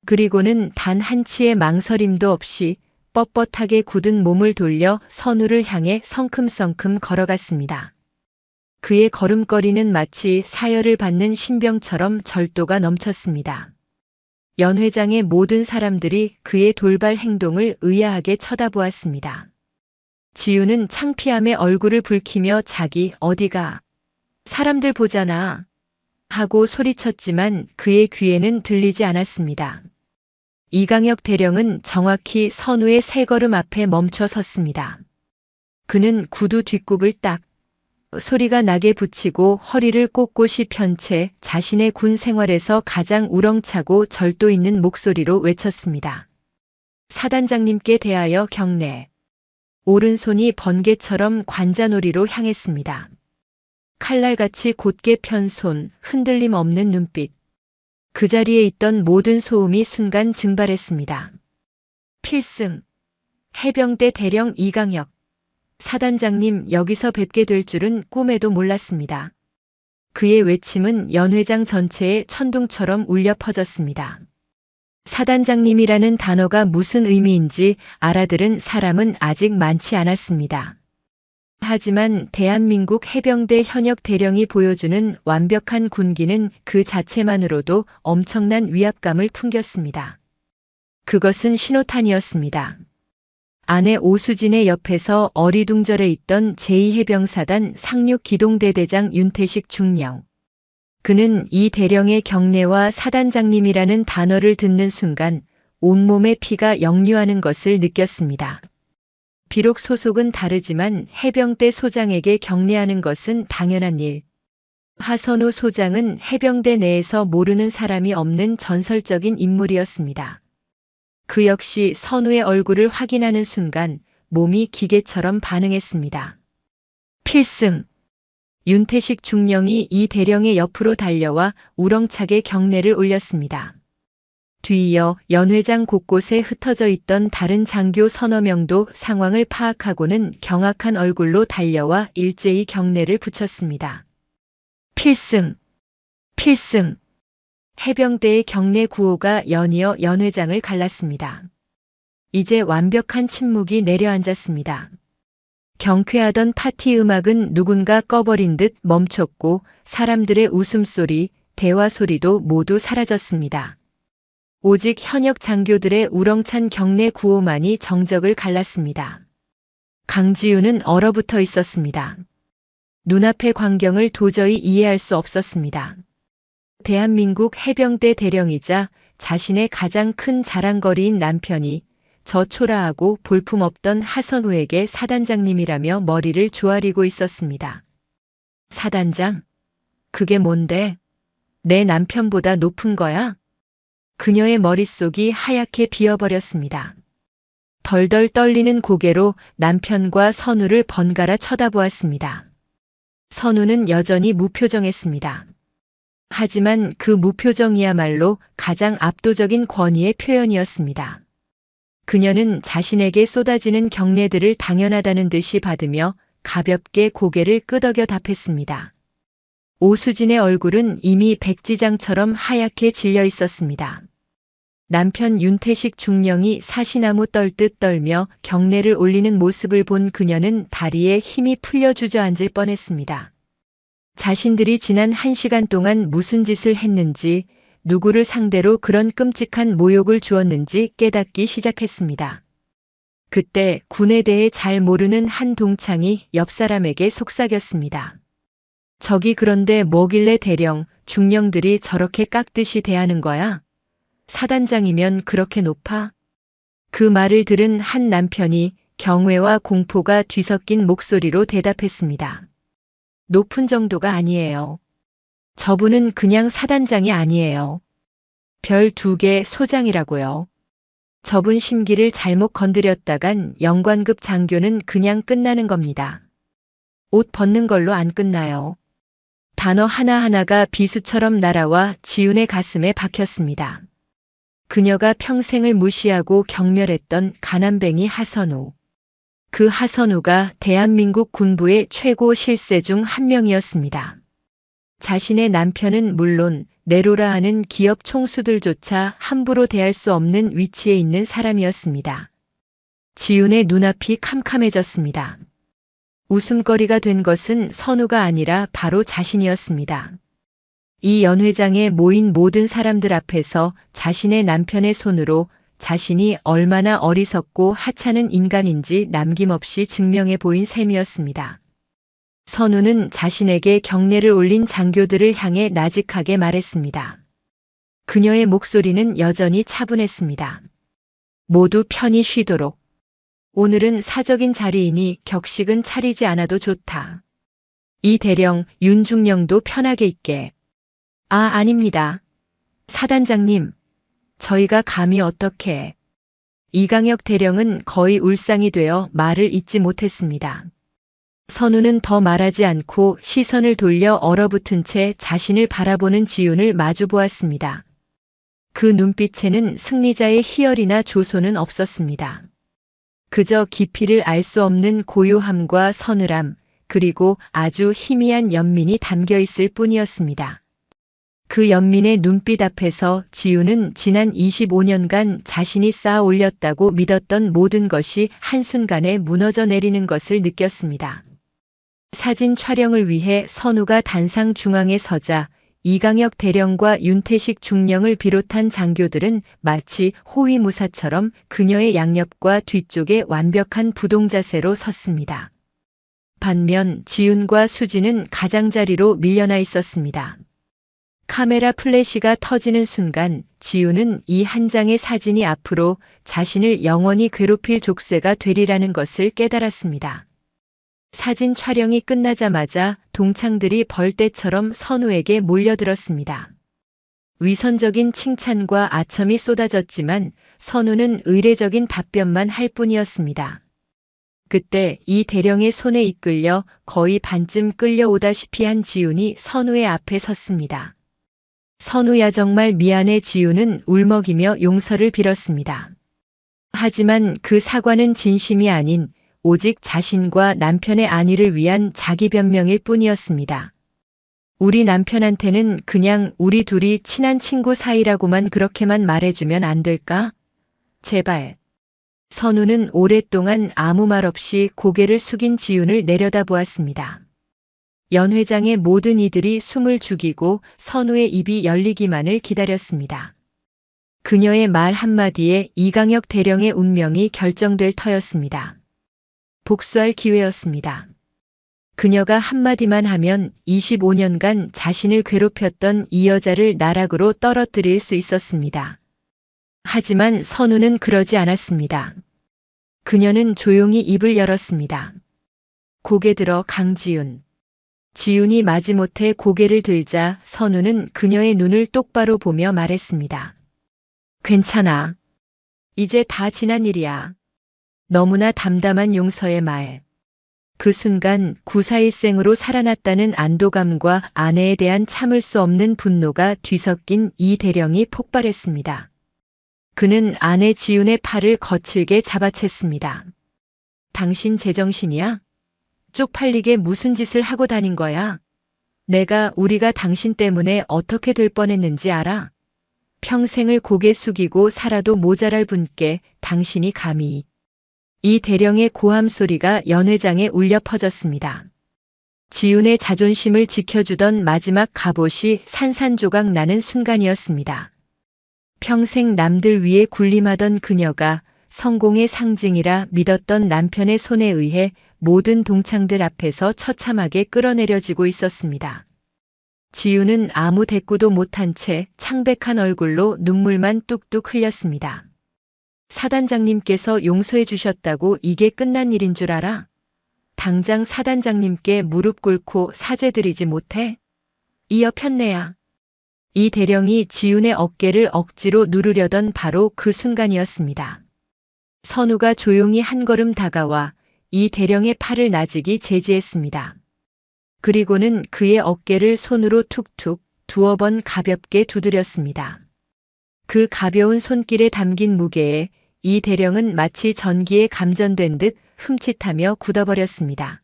그리고는 단 한치의 망설임도 없이 뻣뻣하게 굳은 몸을 돌려 선우를 향해 성큼성큼 걸어갔습니다. 그의 걸음걸이는 마치 사열을 받는 신병처럼 절도가 넘쳤습니다. 연회장의 모든 사람들이 그의 돌발 행동을 의아하게 쳐다보았습니다. 지우는 창피함에 얼굴을 붉히며 자기 어디가? 사람들 보잖아. 하고 소리쳤지만 그의 귀에는 들리지 않았습니다. 이강혁 대령은 정확히 선우의 세 걸음 앞에 멈춰 섰습니다. 그는 구두 뒷굽을 딱 소리가 나게 붙이고 허리를 꼿꼿이 편 채 자신의 군 생활에서 가장 우렁차고 절도 있는 목소리로 외쳤습니다. 사단장님께 대하여 경례. 오른손이 번개처럼 관자놀이로 향했습니다. 칼날같이 곧게 편 손, 흔들림 없는 눈빛. 그 자리에 있던 모든 소음이 순간 증발했습니다. 필승. 해병대 대령 이강혁. 사단장님, 여기서 뵙게 될 줄은 꿈에도 몰랐습니다. 그의 외침은 연회장 전체에 천둥처럼 울려 퍼졌습니다. 사단장님이라는 단어가 무슨 의미인지 알아들은 사람은 아직 많지 않았습니다. 하지만 대한민국 해병대 현역 대령이 보여주는 완벽한 군기는 그 자체만으로도 엄청난 위압감을 풍겼습니다. 그것은 신호탄이었습니다. 아내 오수진의 옆에서 어리둥절해 있던 제2해병사단 상륙기동대대장 윤태식 중령. 그는 이 대령의 경례와 사단장님이라는 단어를 듣는 순간 온몸의 피가 역류하는 것을 느꼈습니다. 비록 소속은 다르지만 해병대 소장에게 경례하는 것은 당연한 일. 하선우 소장은 해병대 내에서 모르는 사람이 없는 전설적인 인물이었습니다. 그 역시 선우의 얼굴을 확인하는 순간 몸이 기계처럼 반응했습니다. 필승. 윤태식 중령이 이 대령의 옆으로 달려와 우렁차게 경례를 올렸습니다. 뒤이어 연회장 곳곳에 흩어져 있던 다른 장교 서너 명도 상황을 파악하고는 경악한 얼굴로 달려와 일제히 경례를 붙였습니다. 필승! 필승! 해병대의 경례 구호가 연이어 연회장을 갈랐습니다. 이제 완벽한 침묵이 내려앉았습니다. 경쾌하던 파티 음악은 누군가 꺼버린 듯 멈췄고 사람들의 웃음소리, 대화 소리도 모두 사라졌습니다. 오직 현역 장교들의 우렁찬 경례 구호만이 정적을 갈랐습니다. 강지윤은 얼어붙어 있었습니다. 눈앞의 광경을 도저히 이해할 수 없었습니다. 대한민국 해병대 대령이자 자신의 가장 큰 자랑거리인 남편이 저 초라하고 볼품없던 하선우에게 사단장님이라며 머리를 조아리고 있었습니다. 사단장? 그게 뭔데? 내 남편보다 높은 거야? 그녀의 머릿속이 하얗게 비어버렸습니다. 덜덜 떨리는 고개로 남편과 선우를 번갈아 쳐다보았습니다. 선우는 여전히 무표정했습니다. 하지만 그 무표정이야말로 가장 압도적인 권위의 표현이었습니다. 그녀는 자신에게 쏟아지는 경례들을 당연하다는 듯이 받으며 가볍게 고개를 끄덕여 답했습니다. 오수진의 얼굴은 이미 백지장처럼 하얗게 질려 있었습니다. 남편 윤태식 중령이 사시나무 떨듯 떨며 경례를 올리는 모습을 본 그녀는 다리에 힘이 풀려 주저앉을 뻔했습니다. 자신들이 지난 1시간 동안 무슨 짓을 했는지, 누구를 상대로 그런 끔찍한 모욕을 주었는지 깨닫기 시작했습니다. 그때 군에 대해 잘 모르는 한 동창이 옆 사람에게 속삭였습니다. 저기 그런데 뭐길래 대령, 중령들이 저렇게 깍듯이 대하는 거야? 사단장이면 그렇게 높아? 그 말을 들은 한 남편이 경외와 공포가 뒤섞인 목소리로 대답했습니다. 높은 정도가 아니에요. 저분은 그냥 사단장이 아니에요. 별 2개 소장이라고요. 저분 심기를 잘못 건드렸다간 영관급 장교는 그냥 끝나는 겁니다. 옷 벗는 걸로 안 끝나요. 단어 하나하나가 비수처럼 날아와 지훈의 가슴에 박혔습니다. 그녀가 평생을 무시하고 경멸했던 가난뱅이 하선우. 그 하선우가 대한민국 군부의 최고 실세 중 한 명이었습니다. 자신의 남편은 물론 내로라 하는 기업 총수들조차 함부로 대할 수 없는 위치에 있는 사람이었습니다. 지훈의 눈앞이 캄캄해졌습니다. 웃음거리가 된 것은 선우가 아니라 바로 자신이었습니다. 이 연회장에 모인 모든 사람들 앞에서 자신의 남편의 손으로 자신이 얼마나 어리석고 하찮은 인간인지 남김없이 증명해 보인 셈이었습니다. 선우는 자신에게 경례를 올린 장교들을 향해 나직하게 말했습니다. 그녀의 목소리는 여전히 차분했습니다. 모두 편히 쉬도록. 오늘은 사적인 자리이니 격식은 차리지 않아도 좋다. 이 대령 윤중령도 편하게 있게. 아닙니다. 사단장님, 저희가 감히 어떻게. 이강혁 대령은 거의 울상이 되어 말을 잇지 못했습니다. 선우는 더 말하지 않고 시선을 돌려 얼어붙은 채 자신을 바라보는 지훈을 마주 보았습니다. 그 눈빛에는 승리자의 희열이나 조소는 없었습니다. 그저 깊이를 알 수 없는 고요함과 서늘함, 그리고 아주 희미한 연민이 담겨 있을 뿐이었습니다. 그 연민의 눈빛 앞에서 지훈은 지난 25년간 자신이 쌓아 올렸다고 믿었던 모든 것이 한순간에 무너져 내리는 것을 느꼈습니다. 사진 촬영을 위해 선우가 단상 중앙에 서자 이강혁 대령과 윤태식 중령을 비롯한 장교들은 마치 호위무사처럼 그녀의 양옆과 뒤쪽에 완벽한 부동자세로 섰습니다. 반면 지훈과 수지는 가장자리로 밀려나 있었습니다. 카메라 플래시가 터지는 순간 지훈은 이 한 장의 사진이 앞으로 자신을 영원히 괴롭힐 족쇄가 되리라는 것을 깨달았습니다. 사진 촬영이 끝나자마자 동창들이 벌떼처럼 선우에게 몰려들었습니다. 위선적인 칭찬과 아첨이 쏟아졌지만 선우는 의례적인 답변만 할 뿐이었습니다. 그때 이 대령의 손에 이끌려 거의 반쯤 끌려오다시피 한 지훈이 선우의 앞에 섰습니다. 선우야 정말 미안해. 지훈은 울먹이며 용서를 빌었습니다. 하지만 그 사과는 진심이 아닌 오직 자신과 남편의 안위를 위한 자기 변명일 뿐이었습니다. 우리 남편한테는 그냥 우리 둘이 친한 친구 사이라고만 그렇게만 말해주면 안 될까? 제발. 선우는 오랫동안 아무 말 없이 고개를 숙인 지훈을 내려다보았습니다. 연회장의 모든 이들이 숨을 죽이고 선우의 입이 열리기만을 기다렸습니다. 그녀의 말 한마디에 이강혁 대령의 운명이 결정될 터였습니다. 복수할 기회였습니다. 그녀가 한마디만 하면 25년간 자신을 괴롭혔던 이 여자를 나락으로 떨어뜨릴 수 있었습니다. 하지만 선우는 그러지 않았습니다. 그녀는 조용히 입을 열었습니다. 고개 들어 강지훈. 지훈이 마지못해 고개를 들자 선우는 그녀의 눈을 똑바로 보며 말했습니다. 괜찮아. 이제 다 지난 일이야. 너무나 담담한 용서의 말. 그 순간 구사일생으로 살아났다는 안도감과 아내에 대한 참을 수 없는 분노가 뒤섞인 이대령이 폭발했습니다. 그는 아내 지윤의 팔을 거칠게 잡아챘습니다. 당신 제정신이야? 쪽팔리게 무슨 짓을 하고 다닌 거야? 우리가 당신 때문에 어떻게 될 뻔했는지 알아? 평생을 고개 숙이고 살아도 모자랄 분께 당신이 감히. 이 대령의 고함 소리가 연회장에 울려 퍼졌습니다. 지윤의 자존심을 지켜주던 마지막 갑옷이 산산조각 나는 순간이었습니다. 평생 남들 위에 군림하던 그녀가 성공의 상징이라 믿었던 남편의 손에 의해 모든 동창들 앞에서 처참하게 끌어내려지고 있었습니다. 지윤은 아무 대꾸도 못한 채 창백한 얼굴로 눈물만 뚝뚝 흘렸습니다. 사단장님께서 용서해 주셨다고 이게 끝난 일인 줄 알아? 당장 사단장님께 무릎 꿇고 사죄드리지 못해? 이어 편내야. 이 대령이 지윤의 어깨를 억지로 누르려던 바로 그 순간이었습니다. 선우가 조용히 한 걸음 다가와 이 대령의 팔을 나직이 제지했습니다. 그리고는 그의 어깨를 손으로 툭툭 두어 번 가볍게 두드렸습니다. 그 가벼운 손길에 담긴 무게에 이 대령은 마치 전기에 감전된 듯 흠칫하며 굳어버렸습니다.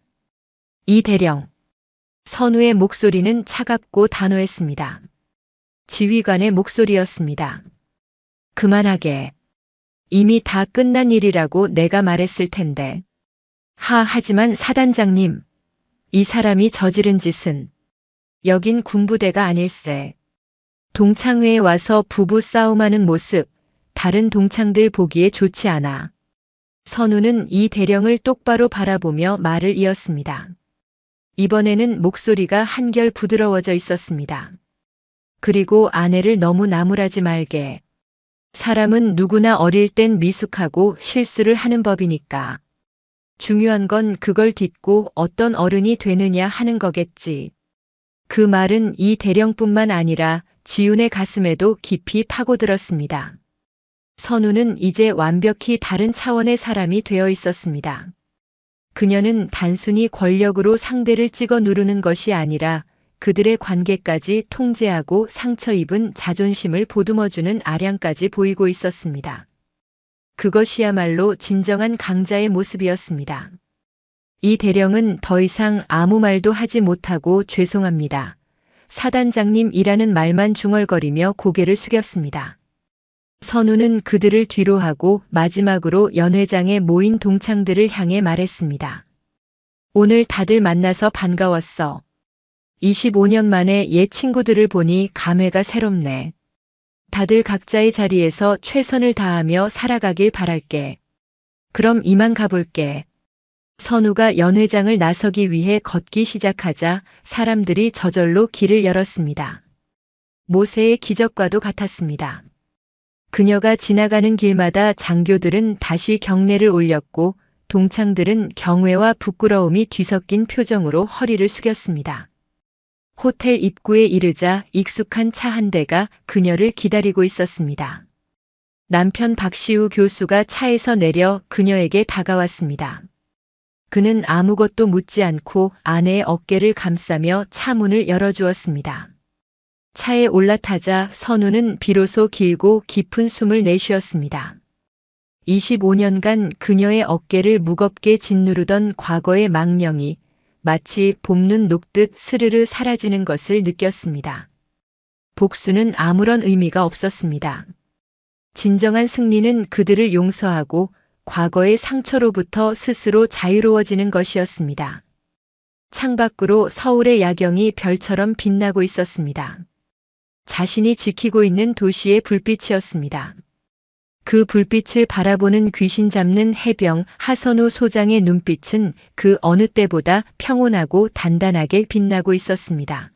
이 대령. 선우의 목소리는 차갑고 단호했습니다. 지휘관의 목소리였습니다. 그만하게. 이미 다 끝난 일이라고 내가 말했을 텐데. 하지만 사단장님. 이 사람이 저지른 짓은 여긴 군부대가 아닐세. 동창회에 와서 부부 싸움하는 모습, 다른 동창들 보기에 좋지 않아. 선우는 이 대령을 똑바로 바라보며 말을 이었습니다. 이번에는 목소리가 한결 부드러워져 있었습니다. 그리고 아내를 너무 나무라지 말게. 사람은 누구나 어릴 땐 미숙하고 실수를 하는 법이니까. 중요한 건 그걸 딛고 어떤 어른이 되느냐 하는 거겠지. 그 말은 이 대령뿐만 아니라 지윤의 가슴에도 깊이 파고들었습니다. 선우는 이제 완벽히 다른 차원의 사람이 되어 있었습니다. 그녀는 단순히 권력으로 상대를 찍어 누르는 것이 아니라 그들의 관계까지 통제하고 상처 입은 자존심을 보듬어주는 아량까지 보이고 있었습니다. 그것이야말로 진정한 강자의 모습이었습니다. 이 대령은 더 이상 아무 말도 하지 못하고 죄송합니다. 사단장님이라는 말만 중얼거리며 고개를 숙였습니다. 선우는 그들을 뒤로하고 마지막으로 연회장에 모인 동창들을 향해 말했습니다. 오늘 다들 만나서 반가웠어. 25년 만에 옛 친구들을 보니 감회가 새롭네. 다들 각자의 자리에서 최선을 다하며 살아가길 바랄게. 그럼 이만 가볼게. 선우가 연회장을 나서기 위해 걷기 시작하자 사람들이 저절로 길을 열었습니다. 모세의 기적과도 같았습니다. 그녀가 지나가는 길마다 장교들은 다시 경례를 올렸고 동창들은 경외와 부끄러움이 뒤섞인 표정으로 허리를 숙였습니다. 호텔 입구에 이르자 익숙한 차 한 대가 그녀를 기다리고 있었습니다. 남편 박시우 교수가 차에서 내려 그녀에게 다가왔습니다. 그는 아무것도 묻지 않고 아내의 어깨를 감싸며 차 문을 열어주었습니다. 차에 올라타자 선우는 비로소 길고 깊은 숨을 내쉬었습니다. 25년간 그녀의 어깨를 무겁게 짓누르던 과거의 망령이 마치 봄눈 녹듯 스르르 사라지는 것을 느꼈습니다. 복수는 아무런 의미가 없었습니다. 진정한 승리는 그들을 용서하고 과거의 상처로부터 스스로 자유로워지는 것이었습니다. 창밖으로 서울의 야경이 별처럼 빛나고 있었습니다. 자신이 지키고 있는 도시의 불빛이었습니다. 그 불빛을 바라보는 귀신 잡는 해병 하선우 소장의 눈빛은 그 어느 때보다 평온하고 단단하게 빛나고 있었습니다.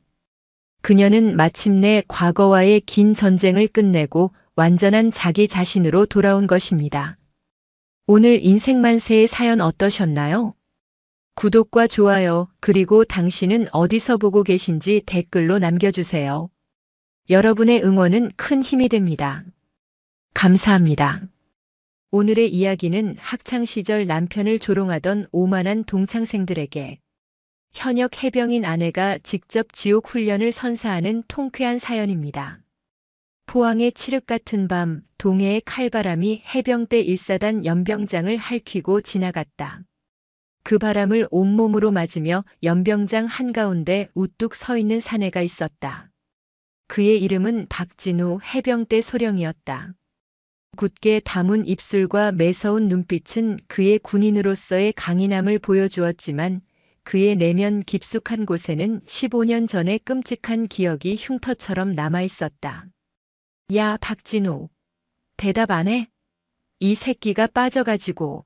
그녀는 마침내 과거와의 긴 전쟁을 끝내고 완전한 자기 자신으로 돌아온 것입니다. 오늘 인생만세의 사연 어떠셨나요? 구독과 좋아요, 그리고 당신은 어디서 보고 계신지 댓글로 남겨주세요. 여러분의 응원은 큰 힘이 됩니다. 감사합니다. 오늘의 이야기는 학창시절 남편을 조롱하던 오만한 동창생들에게 현역 해병인 아내가 직접 지옥 훈련을 선사하는 통쾌한 사연입니다. 포항의 칠흑 같은 밤, 동해의 칼바람이 해병대 1사단 연병장을 핥히고 지나갔다. 그 바람을 온몸으로 맞으며 연병장 한가운데 우뚝 서 있는 사내가 있었다. 그의 이름은 박진우 해병대 소령이었다. 굳게 담은 입술과 매서운 눈빛은 그의 군인으로서의 강인함을 보여주었지만 그의 내면 깊숙한 곳에는 15년 전의 끔찍한 기억이 흉터처럼 남아 있었다. 야, 박진우. 대답 안 해? 이 새끼가 빠져가지고.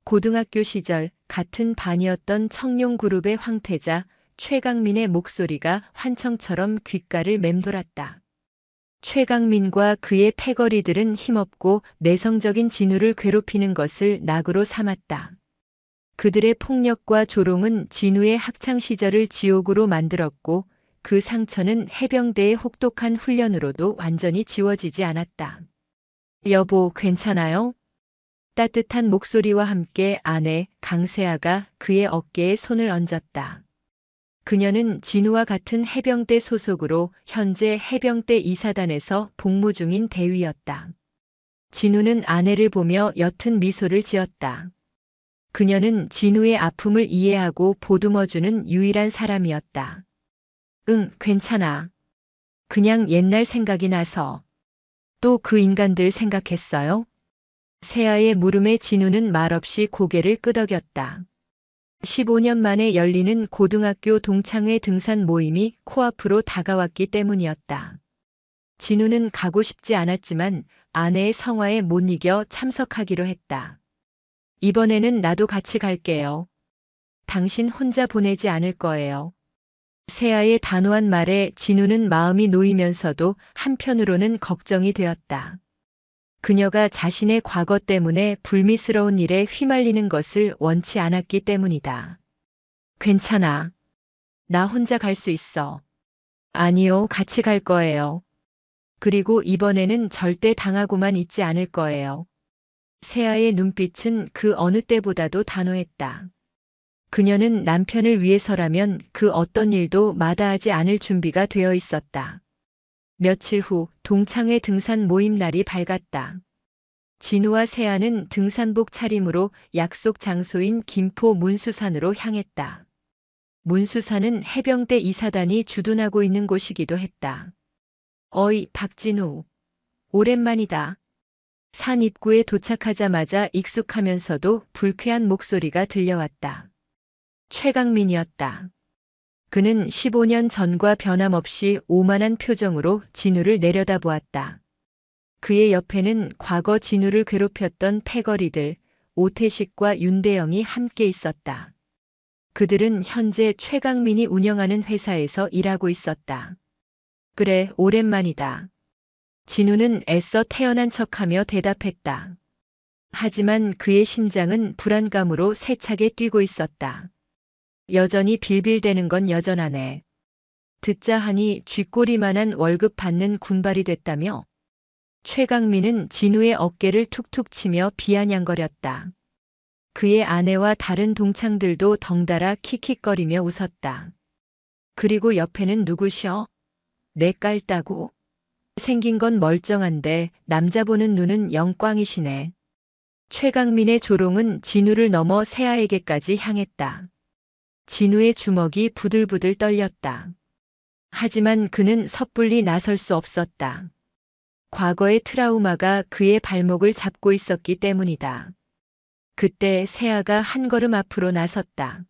고등학교 시절 같은 반이었던 청룡그룹의 황태자 최강민의 목소리가 환청처럼 귓가를 맴돌았다. 최강민과 그의 패거리들은 힘없고 내성적인 진우를 괴롭히는 것을 낙으로 삼았다. 그들의 폭력과 조롱은 진우의 학창시절을 지옥으로 만들었고 그 상처는 해병대의 혹독한 훈련으로도 완전히 지워지지 않았다. 여보, 괜찮아요? 따뜻한 목소리와 함께 아내 강세아가 그의 어깨에 손을 얹었다. 그녀는 진우와 같은 해병대 소속으로 현재 해병대 2사단에서 복무 중인 대위였다. 진우는 아내를 보며 옅은 미소를 지었다. 그녀는 진우의 아픔을 이해하고 보듬어주는 유일한 사람이었다. 응, 괜찮아. 그냥 옛날 생각이 나서. 또 그 인간들 생각했어요? 세아의 물음에 진우는 말없이 고개를 끄덕였다. 15년 만에 열리는 고등학교 동창회 등산 모임이 코앞으로 다가왔기 때문이었다. 진우는 가고 싶지 않았지만 아내의 성화에 못 이겨 참석하기로 했다. 이번에는 나도 같이 갈게요. 당신 혼자 보내지 않을 거예요. 세아의 단호한 말에 진우는 마음이 놓이면서도 한편으로는 걱정이 되었다. 그녀가 자신의 과거 때문에 불미스러운 일에 휘말리는 것을 원치 않았기 때문이다. 괜찮아. 나 혼자 갈 수 있어. 아니요, 같이 갈 거예요. 그리고 이번에는 절대 당하고만 있지 않을 거예요. 세아의 눈빛은 그 어느 때보다도 단호했다. 그녀는 남편을 위해서라면 그 어떤 일도 마다하지 않을 준비가 되어 있었다. 며칠 후 동창회 등산 모임 날이 밝았다. 진우와 세아는 등산복 차림으로 약속 장소인 김포 문수산으로 향했다. 문수산은 해병대 2사단이 주둔하고 있는 곳이기도 했다. 어이, 박진우. 오랜만이다. 산 입구에 도착하자마자 익숙하면서도 불쾌한 목소리가 들려왔다. 최강민이었다. 그는 15년 전과 변함없이 오만한 표정으로 진우를 내려다보았다. 그의 옆에는 과거 진우를 괴롭혔던 패거리들 오태식과 윤대영이 함께 있었다. 그들은 현재 최강민이 운영하는 회사에서 일하고 있었다. 그래, 오랜만이다. 진우는 애써 태어난 척하며 대답했다. 하지만 그의 심장은 불안감으로 세차게 뛰고 있었다. 여전히 빌빌대는 건 여전하네. 듣자 하니 쥐꼬리만한 월급 받는 군발이 됐다며? 최강민은 진우의 어깨를 툭툭 치며 비아냥거렸다. 그의 아내와 다른 동창들도 덩달아 킥킥거리며 웃었다. 그리고 옆에는 누구셔? 내 깔따구? 생긴 건 멀쩡한데 남자 보는 눈은 영광이시네. 최강민의 조롱은 진우를 넘어 세아에게까지 향했다. 진우의 주먹이 부들부들 떨렸다. 하지만 그는 섣불리 나설 수 없었다. 과거의 트라우마가 그의 발목을 잡고 있었기 때문이다. 그때 세아가 한 걸음 앞으로 나섰다.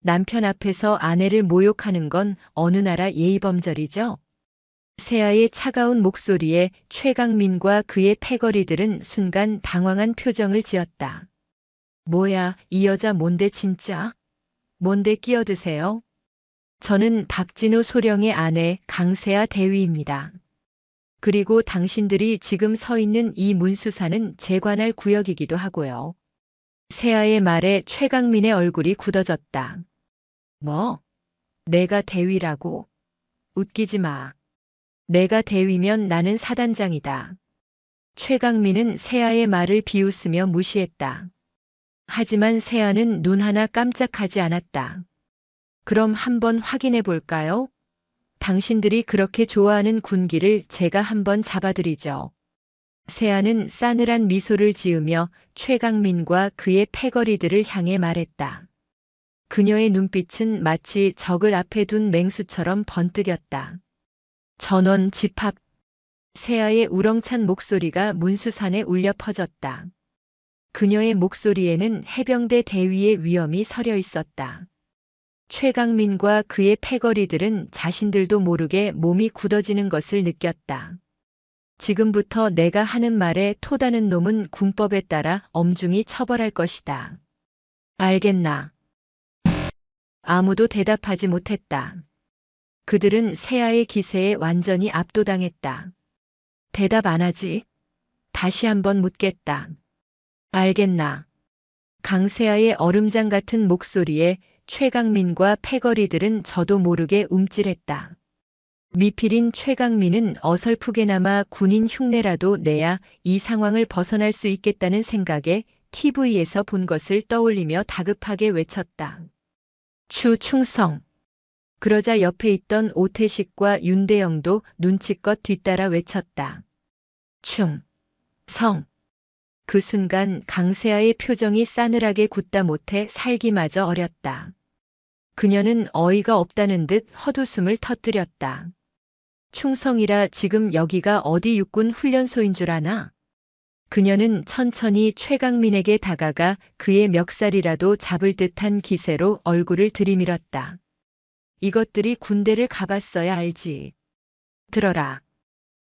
남편 앞에서 아내를 모욕하는 건 어느 나라 예의범절이죠? 세아의 차가운 목소리에 최강민과 그의 패거리들은 순간 당황한 표정을 지었다. 뭐야, 이 여자 뭔데 진짜? 뭔데 끼어드세요? 저는 박진우 소령의 아내 강세아 대위입니다. 그리고 당신들이 지금 서 있는 이 문수사는 제 관할 구역이기도 하고요. 세아의 말에 최강민의 얼굴이 굳어졌다. 뭐? 내가 대위라고? 웃기지 마. 내가 대위면 나는 사단장이다. 최강민은 세아의 말을 비웃으며 무시했다. 하지만 세아는 눈 하나 깜짝하지 않았다. 그럼 한번 확인해 볼까요? 당신들이 그렇게 좋아하는 군기를 제가 한번 잡아드리죠. 세아는 싸늘한 미소를 지으며 최강민과 그의 패거리들을 향해 말했다. 그녀의 눈빛은 마치 적을 앞에 둔 맹수처럼 번뜩였다. 전원 집합. 세아의 우렁찬 목소리가 문수산에 울려 퍼졌다. 그녀의 목소리에는 해병대 대위의 위엄이 서려 있었다. 최강민과 그의 패거리들은 자신들도 모르게 몸이 굳어지는 것을 느꼈다. 지금부터 내가 하는 말에 토다는 놈은 군법에 따라 엄중히 처벌할 것이다. 알겠나? 아무도 대답하지 못했다. 그들은 세아의 기세에 완전히 압도당했다. 대답 안 하지? 다시 한번 묻겠다. 알겠나? 강세아의 얼음장 같은 목소리에 최강민과 패거리들은 저도 모르게 움찔했다. 미필인 최강민은 어설프게나마 군인 흉내라도 내야 이 상황을 벗어날 수 있겠다는 생각에 TV에서 본 것을 떠올리며 다급하게 외쳤다. 충성. 그러자 옆에 있던 오태식과 윤대영도 눈치껏 뒤따라 외쳤다. 성. 그 순간 강세아의 표정이 싸늘하게 굳다 못해 살기마저 어렸다. 그녀는 어이가 없다는 듯 헛웃음을 터뜨렸다. 충성이라 지금 여기가 어디 육군 훈련소인 줄 아나? 그녀는 천천히 최강민에게 다가가 그의 멱살이라도 잡을 듯한 기세로 얼굴을 들이밀었다. 이것들이 군대를 가봤어야 알지. 들어라.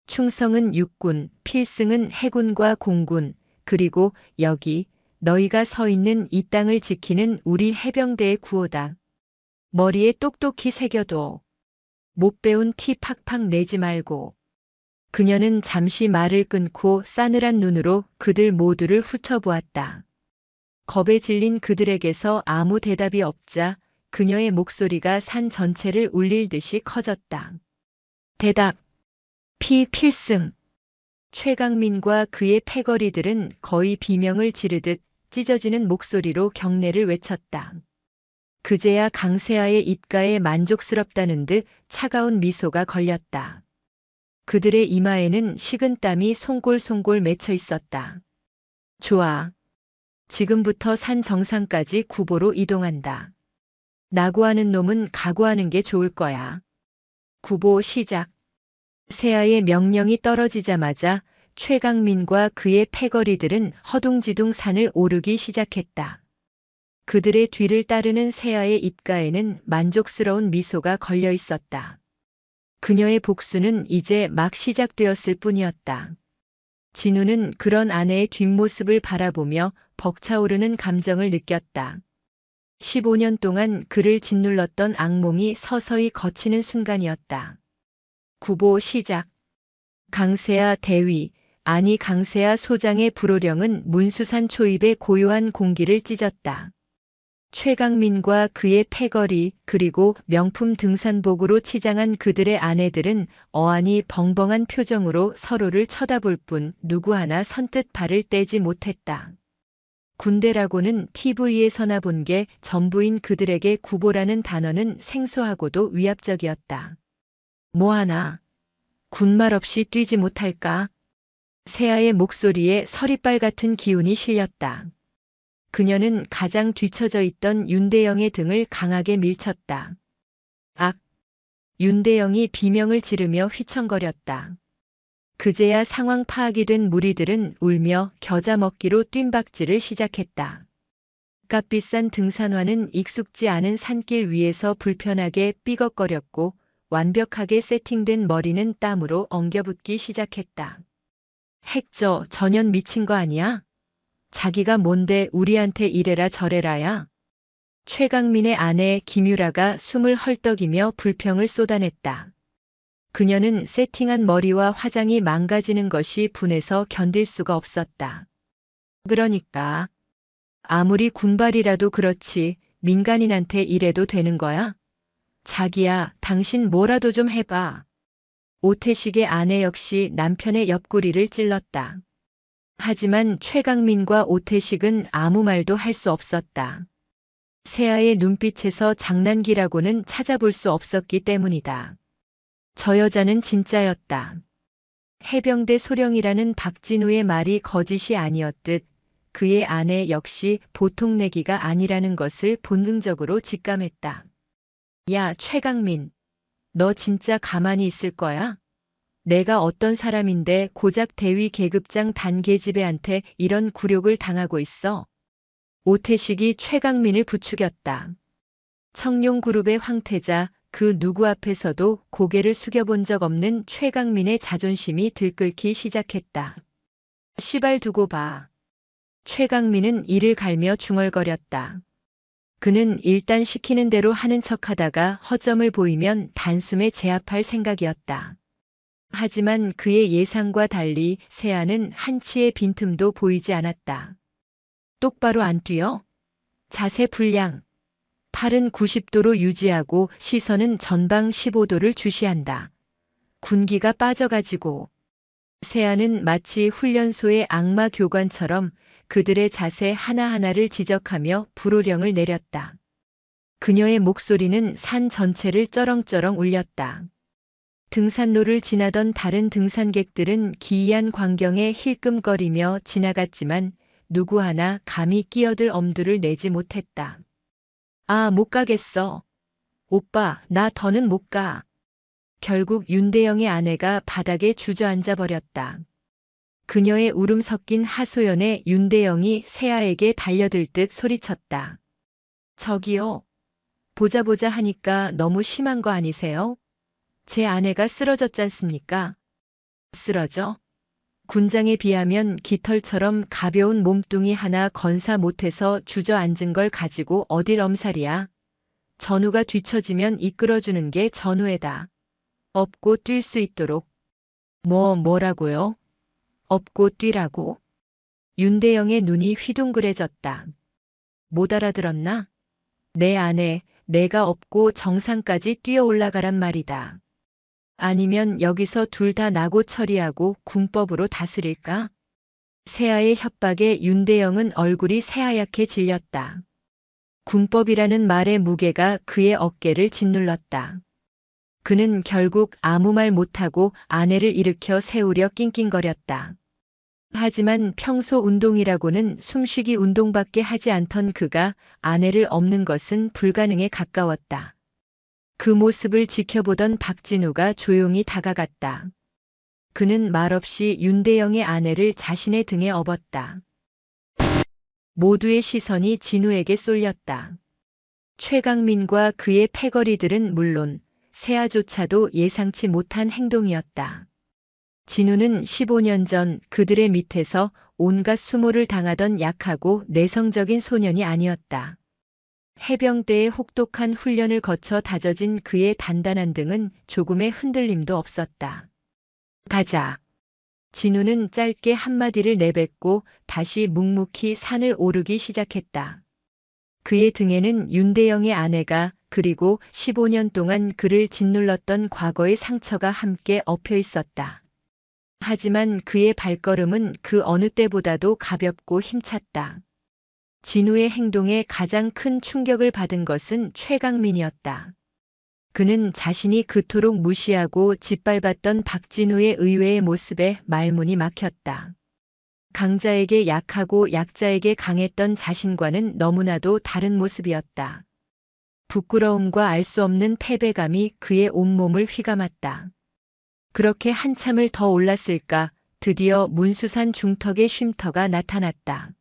충성은 육군, 필승은 해군과 공군, 그리고 여기 너희가 서 있는 이 땅을 지키는 우리 해병대의 구호다. 머리에 똑똑히 새겨둬. 못 배운 티 팍팍 내지 말고. 그녀는 잠시 말을 끊고 싸늘한 눈으로 그들 모두를 훑어보았다. 겁에 질린 그들에게서 아무 대답이 없자 그녀의 목소리가 산 전체를 울릴 듯이 커졌다. 대답. 필승. 최강민과 그의 패거리들은 거의 비명을 지르듯 찢어지는 목소리로 경례를 외쳤다. 그제야 강세아의 입가에 만족스럽다는 듯 차가운 미소가 걸렸다. 그들의 이마에는 식은 땀이 송골송골 맺혀 있었다. 좋아. 지금부터 산 정상까지 구보로 이동한다. 낙오하는 놈은 각오하는 게 좋을 거야. 구보 시작. 세아의 명령이 떨어지자마자 최강민과 그의 패거리들은 허둥지둥 산을 오르기 시작했다. 그들의 뒤를 따르는 세아의 입가에는 만족스러운 미소가 걸려 있었다. 그녀의 복수는 이제 막 시작되었을 뿐이었다. 진우는 그런 아내의 뒷모습을 바라보며 벅차오르는 감정을 느꼈다. 15년 동안 그를 짓눌렀던 악몽이 서서히 걷히는 순간이었다. 구보 시작. 강세아 대위, 아니 강세아 소장의 불호령은 문수산 초입의 고요한 공기를 찢었다. 최강민과 그의 패거리 그리고 명품 등산복으로 치장한 그들의 아내들은 어안이 벙벙한 표정으로 서로를 쳐다볼 뿐 누구 하나 선뜻 발을 떼지 못했다. 군대라고는 TV에서나 본 게 전부인 그들에게 구보라는 단어는 생소하고도 위압적이었다. 뭐하나? 군말 없이 뛰지 못할까? 세아의 목소리에 서리빨 같은 기운이 실렸다. 그녀는 가장 뒤처져 있던 윤대영의 등을 강하게 밀쳤다. 악! 윤대영이 비명을 지르며 휘청거렸다. 그제야 상황 파악이 된 무리들은 울며 겨자 먹기로 뜀박질을 시작했다. 값비싼 등산화는 익숙지 않은 산길 위에서 불편하게 삐걱거렸고 완벽하게 세팅된 머리는 땀으로 엉겨붙기 시작했다. 핵저 전현 미친 거 아니야? 자기가 뭔데 우리한테 이래라 저래라야? 최강민의 아내 김유라가 숨을 헐떡이며 불평을 쏟아냈다. 그녀는 세팅한 머리와 화장이 망가지는 것이 분해서 견딜 수가 없었다. 그러니까 아무리 군발이라도 그렇지 민간인한테 이래도 되는 거야? 자기야, 당신 뭐라도 좀 해봐. 오태식의 아내 역시 남편의 옆구리를 찔렀다. 하지만 최강민과 오태식은 아무 말도 할 수 없었다. 세아의 눈빛에서 장난기라고는 찾아볼 수 없었기 때문이다. 저 여자는 진짜였다. 해병대 소령이라는 박진우의 말이 거짓이 아니었듯 그의 아내 역시 보통 내기가 아니라는 것을 본능적으로 직감했다. 야, 최강민. 너 진짜 가만히 있을 거야? 내가 어떤 사람인데 고작 대위 계급장 단계지배한테 이런 굴욕을 당하고 있어? 오태식이 최강민을 부추겼다. 청룡그룹의 황태자 그 누구 앞에서도 고개를 숙여본 적 없는 최강민의 자존심이 들끓기 시작했다. 시발 두고 봐. 최강민은 이를 갈며 중얼거렸다. 그는 일단 시키는 대로 하는 척하다가 허점을 보이면 단숨에 제압할 생각이었다. 하지만 그의 예상과 달리 세아는 한치의 빈틈도 보이지 않았다. 똑바로 안 뛰어? 자세 불량. 팔은 90도로 유지하고 시선은 전방 15도를 주시한다. 군기가 빠져가지고. 세아는 마치 훈련소의 악마 교관처럼 그들의 자세 하나하나를 지적하며 불호령을 내렸다. 그녀의 목소리는 산 전체를 쩌렁쩌렁 울렸다. 등산로를 지나던 다른 등산객들은 기이한 광경에 힐끔거리며 지나갔지만 누구 하나 감히 끼어들 엄두를 내지 못했다. 아, 못 가겠어. 오빠, 나 더는 못 가. 결국 윤대영의 아내가 바닥에 주저앉아 버렸다. 그녀의 울음 섞인 하소연에 윤대영이 세아에게 달려들 듯 소리쳤다. 저기요. 보자 하니까 너무 심한 거 아니세요? 제 아내가 쓰러졌잖습니까? 쓰러져? 군장에 비하면 깃털처럼 가벼운 몸뚱이 하나 건사 못해서 주저앉은 걸 가지고 어딜 엄살이야. 전우가 뒤처지면 이끌어주는 게 전우애다. 업고 뛸 수 있도록. 뭐라고요? 업고 뛰라고? 윤대영의 눈이 휘둥그레졌다. 못 알아들었나? 내 아내, 내가 업고 정상까지 뛰어 올라가란 말이다. 아니면 여기서 둘 다 나고 처리하고 군법으로 다스릴까? 세아의 협박에 윤대영은 얼굴이 새하얗게 질렸다. 군법이라는 말의 무게가 그의 어깨를 짓눌렀다. 그는 결국 아무 말 못하고 아내를 일으켜 세우려 낑낑거렸다. 하지만 평소 운동이라고는 숨쉬기 운동밖에 하지 않던 그가 아내를 업는 것은 불가능에 가까웠다. 그 모습을 지켜보던 박진우가 조용히 다가갔다. 그는 말없이 윤대영의 아내를 자신의 등에 업었다. 모두의 시선이 진우에게 쏠렸다. 최강민과 그의 패거리들은 물론 세아조차도 예상치 못한 행동이었다. 진우는 15년 전 그들의 밑에서 온갖 수모를 당하던 약하고 내성적인 소년이 아니었다. 해병대의 혹독한 훈련을 거쳐 다져진 그의 단단한 등은 조금의 흔들림도 없었다. 가자. 진우는 짧게 한마디를 내뱉고 다시 묵묵히 산을 오르기 시작했다. 그의 등에는 윤대영의 아내가 그리고 15년 동안 그를 짓눌렀던 과거의 상처가 함께 엎여 있었다. 하지만 그의 발걸음은 그 어느 때보다도 가볍고 힘찼다. 진우의 행동에 가장 큰 충격을 받은 것은 최강민이었다. 그는 자신이 그토록 무시하고 짓밟았던 박진우의 의외의 모습에 말문이 막혔다. 강자에게 약하고 약자에게 강했던 자신과는 너무나도 다른 모습이었다. 부끄러움과 알 수 없는 패배감이 그의 온몸을 휘감았다. 그렇게 한참을 더 올랐을까 드디어 문수산 중턱의 쉼터가 나타났다.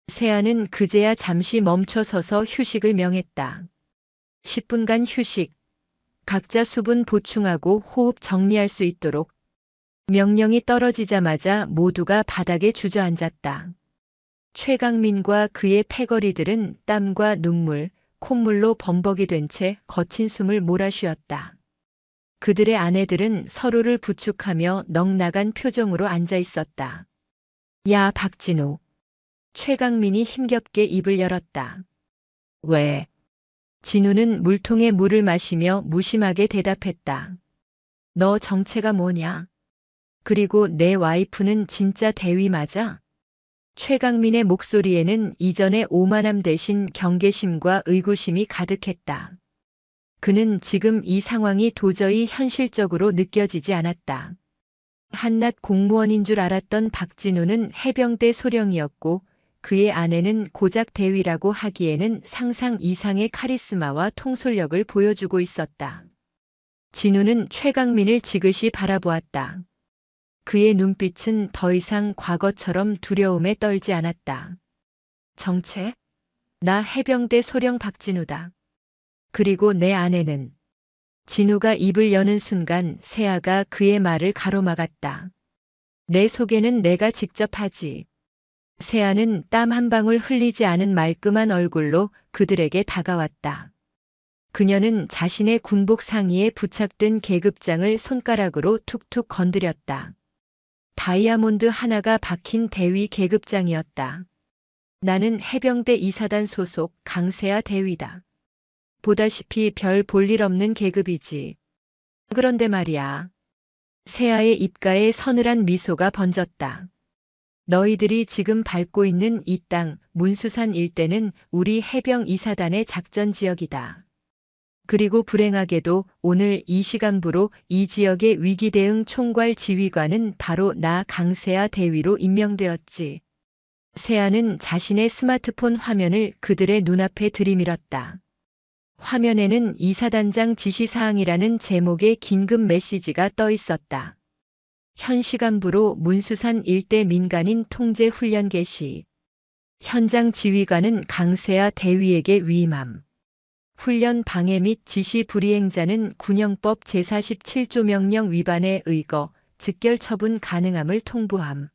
세아는 그제야 잠시 멈춰서서 휴식을 명했다. 10분간 휴식. 각자 수분 보충하고 호흡 정리할 수 있도록. 명령이 떨어지자마자 모두가 바닥에 주저앉았다. 최강민과 그의 패거리들은 땀과 눈물, 콧물로 범벅이 된 채 거친 숨을 몰아쉬었다. 그들의 아내들은 서로를 부축하며 넋나간 표정으로 앉아 있었다. 야, 박진우. 최강민이 힘겹게 입을 열었다. 왜? 진우는 물통에 물을 마시며 무심하게 대답했다. 너 정체가 뭐냐? 그리고 내 와이프는 진짜 대위 맞아? 최강민의 목소리에는 이전의 오만함 대신 경계심과 의구심이 가득했다. 그는 지금 이 상황이 도저히 현실적으로 느껴지지 않았다. 한낱 공무원인 줄 알았던 박진우는 해병대 소령이었고 그의 아내는 고작 대위라고 하기에는 상상 이상의 카리스마와 통솔력을 보여주고 있었다. 진우는 최강민을 지그시 바라보았다. 그의 눈빛은 더 이상 과거처럼 두려움에 떨지 않았다. 정체? 나 해병대 소령 박진우다. 그리고 내 아내는. 진우가 입을 여는 순간 세아가 그의 말을 가로막았다. 내 소개는 내가 직접 하지. 세아는 땀 한 방울 흘리지 않은 말끔한 얼굴로 그들에게 다가왔다. 그녀는 자신의 군복 상의에 부착된 계급장을 손가락으로 툭툭 건드렸다. 다이아몬드 하나가 박힌 대위 계급장이었다. 나는 해병대 2사단 소속 강세아 대위다. 보다시피 별 볼 일 없는 계급이지. 그런데 말이야. 세아의 입가에 서늘한 미소가 번졌다. 너희들이 지금 밟고 있는 이 땅, 문수산 일대는 우리 해병 2사단의 작전 지역이다. 그리고 불행하게도 오늘 이 시간부로 이 지역의 위기 대응 총괄 지휘관은 바로 나 강세아 대위로 임명되었지. 세아는 자신의 스마트폰 화면을 그들의 눈앞에 들이밀었다. 화면에는 이사단장 지시사항이라는 제목의 긴급 메시지가 떠 있었다. 현 시간부로 문수산 일대 민간인 통제 훈련 개시. 현장 지휘관은 강세아 대위에게 위임함. 훈련 방해 및 지시 불이행자는 군형법 제47조 명령 위반에 의거 즉결 처분 가능함을 통보함.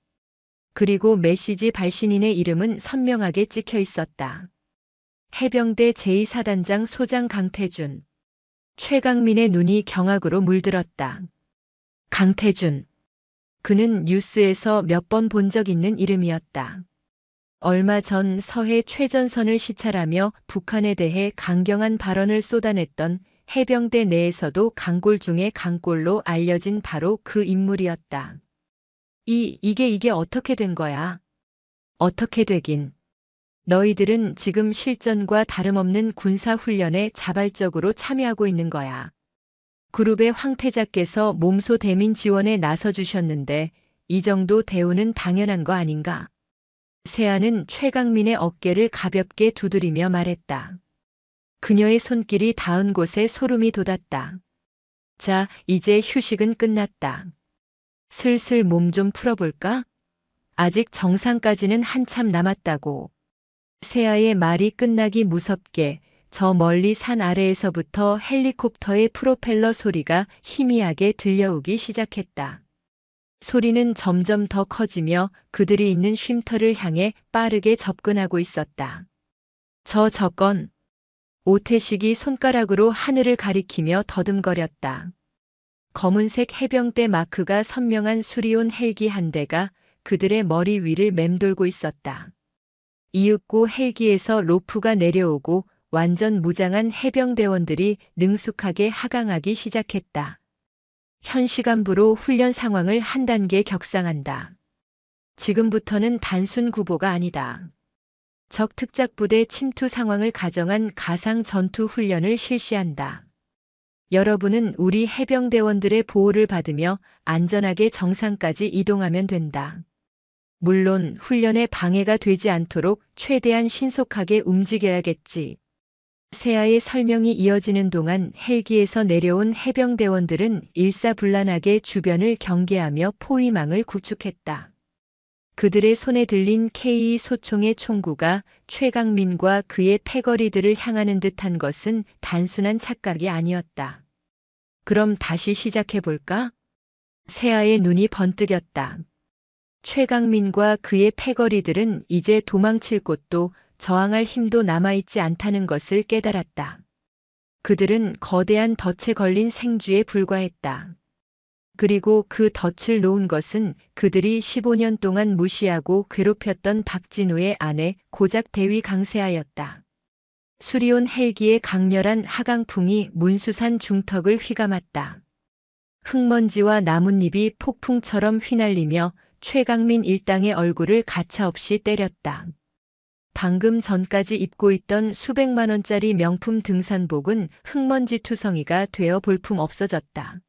그리고 메시지 발신인의 이름은 선명하게 찍혀 있었다. 해병대 제2사단장 소장 강태준. 최강민의 눈이 경악으로 물들었다. 강태준. 그는 뉴스에서 몇 번 본 적 있는 이름이었다. 얼마 전 서해 최전선을 시찰하며 북한에 대해 강경한 발언을 쏟아냈던 해병대 내에서도 강골 중의 강골로 알려진 바로 그 인물이었다. 이게 어떻게 된 거야? 어떻게 되긴. 너희들은 지금 실전과 다름없는 군사훈련에 자발적으로 참여하고 있는 거야. 그룹의 황태자께서 몸소 대민 지원에 나서주셨는데 이 정도 대우는 당연한 거 아닌가? 세아는 최강민의 어깨를 가볍게 두드리며 말했다. 그녀의 손길이 닿은 곳에 소름이 돋았다. 자, 이제 휴식은 끝났다. 슬슬 몸 좀 풀어볼까? 아직 정상까지는 한참 남았다고. 세아의 말이 끝나기 무섭게 저 멀리 산 아래에서부터 헬리콥터의 프로펠러 소리가 희미하게 들려오기 시작했다. 소리는 점점 더 커지며 그들이 있는 쉼터를 향해 빠르게 접근하고 있었다. 저건. 오태식이 손가락으로 하늘을 가리키며 더듬거렸다. 검은색 해병대 마크가 선명한 수리온 헬기 한 대가 그들의 머리 위를 맴돌고 있었다. 이윽고 헬기에서 로프가 내려오고 완전 무장한 해병대원들이 능숙하게 하강하기 시작했다. 현 시간부로 훈련 상황을 한 단계 격상한다. 지금부터는 단순 구보가 아니다. 적 특작부대 침투 상황을 가정한 가상 전투 훈련을 실시한다. 여러분은 우리 해병대원들의 보호를 받으며 안전하게 정상까지 이동하면 된다. 물론 훈련에 방해가 되지 않도록 최대한 신속하게 움직여야겠지. 세아의 설명이 이어지는 동안 헬기에서 내려온 해병대원들은 일사불란하게 주변을 경계하며 포위망을 구축했다. 그들의 손에 들린 K 소총의 총구가 최강민과 그의 패거리들을 향하는 듯한 것은 단순한 착각이 아니었다. 그럼 다시 시작해볼까? 세아의 눈이 번뜩였다. 최강민과 그의 패거리들은 이제 도망칠 곳도 저항할 힘도 남아있지 않다는 것을 깨달았다. 그들은 거대한 덫에 걸린 생쥐에 불과했다. 그리고 그 덫을 놓은 것은 그들이 15년 동안 무시하고 괴롭혔던 박진우의 아내 고작 대위 강세아였다. 수리온 헬기의 강렬한 하강풍이 문수산 중턱을 휘감았다. 흙먼지와 나뭇잎이 폭풍처럼 휘날리며 최강민 일당의 얼굴을 가차없이 때렸다. 방금 전까지 입고 있던 수백만 원짜리 명품 등산복은 흙먼지 투성이가 되어 볼품 없어졌다.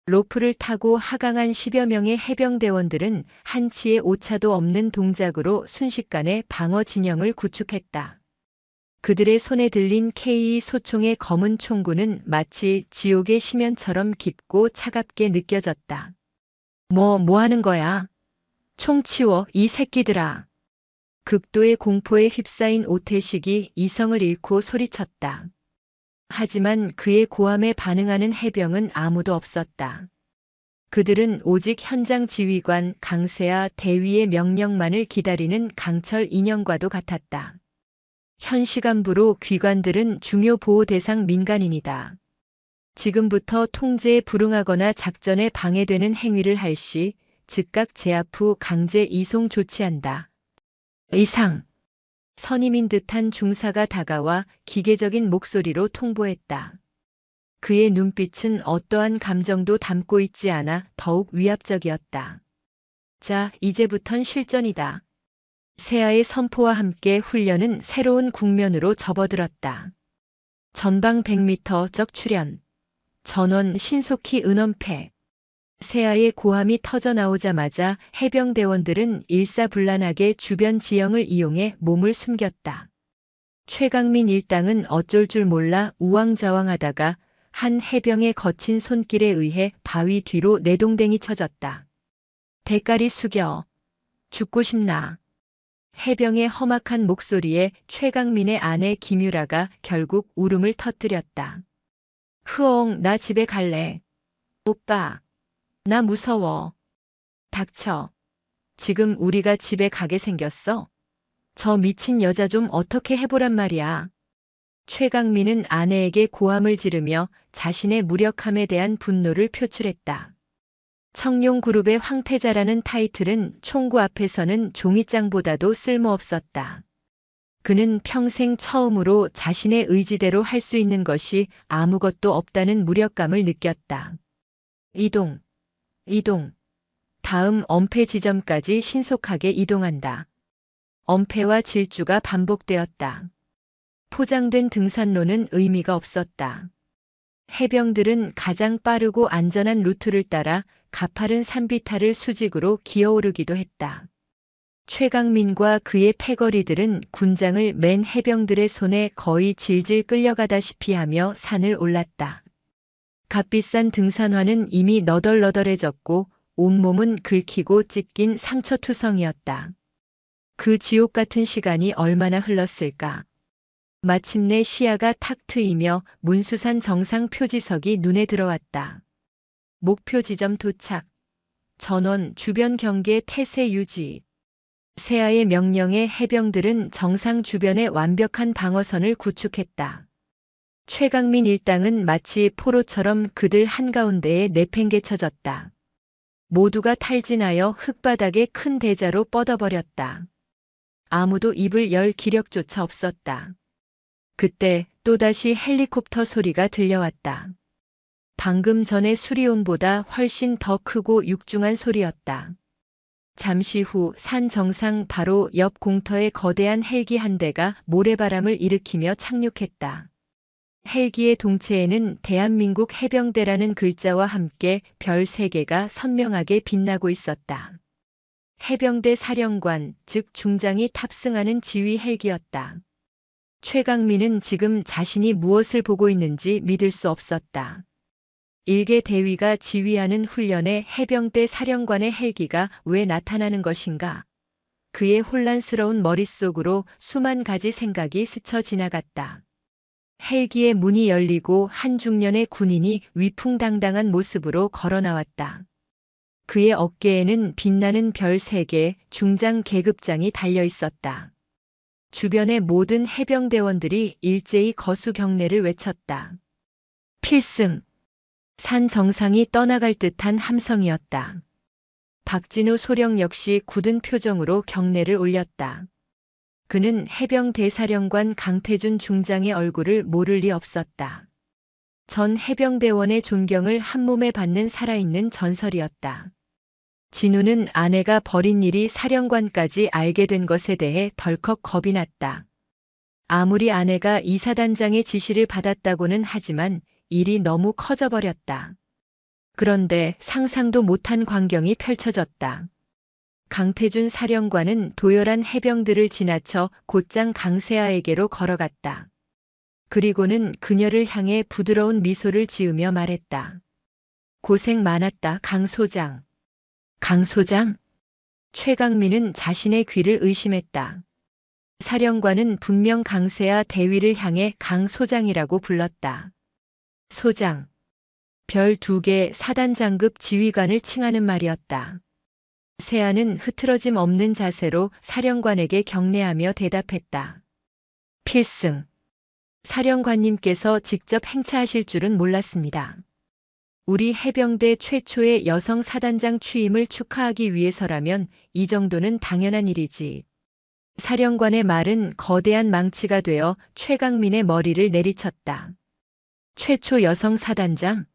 로프를 타고 하강한 10여 명의 해병대원들은 한치의 오차도 없는 동작으로 순식간에 방어 진영을 구축했다. 그들의 손에 들린 K2 소총의 검은 총구는 마치 지옥의 심연처럼 깊고 차갑게 느껴졌다. 뭐 하는 거야? 총 치워, 이 새끼들아. 극도의 공포에 휩싸인 오태식이 이성을 잃고 소리쳤다. 하지만 그의 고함에 반응하는 해병은 아무도 없었다. 그들은 오직 현장 지휘관 강세아 대위의 명령만을 기다리는 강철 인형과도 같았다. 현 시간부로 귀관들은 중요 보호 대상 민간인이다. 지금부터 통제에 불응하거나 작전에 방해되는 행위를 할 시 즉각 제압 후 강제 이송 조치한다. 이상. 선임인 듯한 중사가 다가와 기계적인 목소리로 통보했다. 그의 눈빛은 어떠한 감정도 담고 있지 않아 더욱 위압적이었다. 자, 이제부턴 실전이다. 세아의 선포와 함께 훈련은 새로운 국면으로 접어들었다. 전방 100m 적 출현. 전원 신속히 은원패. 세아의 고함이 터져 나오자마자 해병대원들은 일사불란하게 주변 지형을 이용해 몸을 숨겼다. 최강민 일당은 어쩔 줄 몰라 우왕좌왕하다가 한 해병의 거친 손길에 의해 바위 뒤로 내동댕이 쳐졌다. 대가리 숙여. 죽고 싶나. 해병의 험악한 목소리에 최강민의 아내 김유라가 결국 울음을 터뜨렸다. 흐엉, 나 집에 갈래. 오빠. 나 무서워. 닥쳐. 지금 우리가 집에 가게 생겼어? 저 미친 여자 좀 어떻게 해보란 말이야. 최강민은 아내에게 고함을 지르며 자신의 무력함에 대한 분노를 표출했다. 청룡그룹의 황태자라는 타이틀은 총구 앞에서는 종이장보다도 쓸모없었다. 그는 평생 처음으로 자신의 의지대로 할 수 있는 것이 아무것도 없다는 무력감을 느꼈다. 이동. 다음 엄폐 지점까지 신속하게 이동한다. 엄폐와 질주가 반복되었다. 포장된 등산로는 의미가 없었다. 해병들은 가장 빠르고 안전한 루트를 따라 가파른 산비탈을 수직으로 기어오르기도 했다. 최강민과 그의 패거리들은 군장을 맨 해병들의 손에 거의 질질 끌려가다시피 하며 산을 올랐다. 값비싼 등산화는 이미 너덜너덜해졌고 온몸은 긁히고 찢긴 상처투성이었다. 그 지옥 같은 시간이 얼마나 흘렀을까. 마침내 시야가 탁 트이며 문수산 정상 표지석이 눈에 들어왔다. 목표 지점 도착. 전원 주변 경계 태세 유지. 세아의 명령에 해병들은 정상 주변에 완벽한 방어선을 구축했다. 최강민 일당은 마치 포로처럼 그들 한가운데에 내팽개쳐졌다. 모두가 탈진하여 흙바닥에 큰 대자로 뻗어버렸다. 아무도 입을 열 기력조차 없었다. 그때 또다시 헬리콥터 소리가 들려왔다. 방금 전의 수리온보다 훨씬 더 크고 육중한 소리였다. 잠시 후 산 정상 바로 옆 공터에 거대한 헬기 한 대가 모래바람을 일으키며 착륙했다. 헬기의 동체에는 대한민국 해병대라는 글자와 함께 별 3개가 선명하게 빛나고 있었다. 해병대 사령관, 즉 중장이 탑승하는 지휘 헬기였다. 최강민은 지금 자신이 무엇을 보고 있는지 믿을 수 없었다. 일개 대위가 지휘하는 훈련에 해병대 사령관의 헬기가 왜 나타나는 것인가? 그의 혼란스러운 머릿속으로 수만 가지 생각이 스쳐 지나갔다. 헬기의 문이 열리고 한 중년의 군인이 위풍당당한 모습으로 걸어 나왔다. 그의 어깨에는 빛나는 별 3개 중장 계급장이 달려 있었다. 주변의 모든 해병대원들이 일제히 거수 경례를 외쳤다. 필승! 산 정상이 떠나갈 듯한 함성이었다. 박진우 소령 역시 굳은 표정으로 경례를 올렸다. 그는 해병 대사령관 강태준 중장의 얼굴을 모를 리 없었다. 전 해병대원의 존경을 한몸에 받는 살아있는 전설이었다. 진우는 아내가 벌인 일이 사령관까지 알게 된 것에 대해 덜컥 겁이 났다. 아무리 아내가 이사단장의 지시를 받았다고는 하지만 일이 너무 커져버렸다. 그런데 상상도 못한 광경이 펼쳐졌다. 강태준 사령관은 도열한 해병들을 지나쳐 곧장 강세아에게로 걸어갔다. 그리고는 그녀를 향해 부드러운 미소를 지으며 말했다. 고생 많았다, 강 소장. 강 소장? 최강민은 자신의 귀를 의심했다. 사령관은 분명 강세아 대위를 향해 강 소장이라고 불렀다. 소장. 별 2개 사단장급 지휘관을 칭하는 말이었다. 세아는 흐트러짐 없는 자세로 사령관에게 경례하며 대답했다. 필승. 사령관님께서 직접 행차하실 줄은 몰랐습니다. 우리 해병대 최초의 여성 사단장 취임을 축하하기 위해서라면 이 정도는 당연한 일이지. 사령관의 말은 거대한 망치가 되어 최강민의 머리를 내리쳤다. 최초 여성 사단장?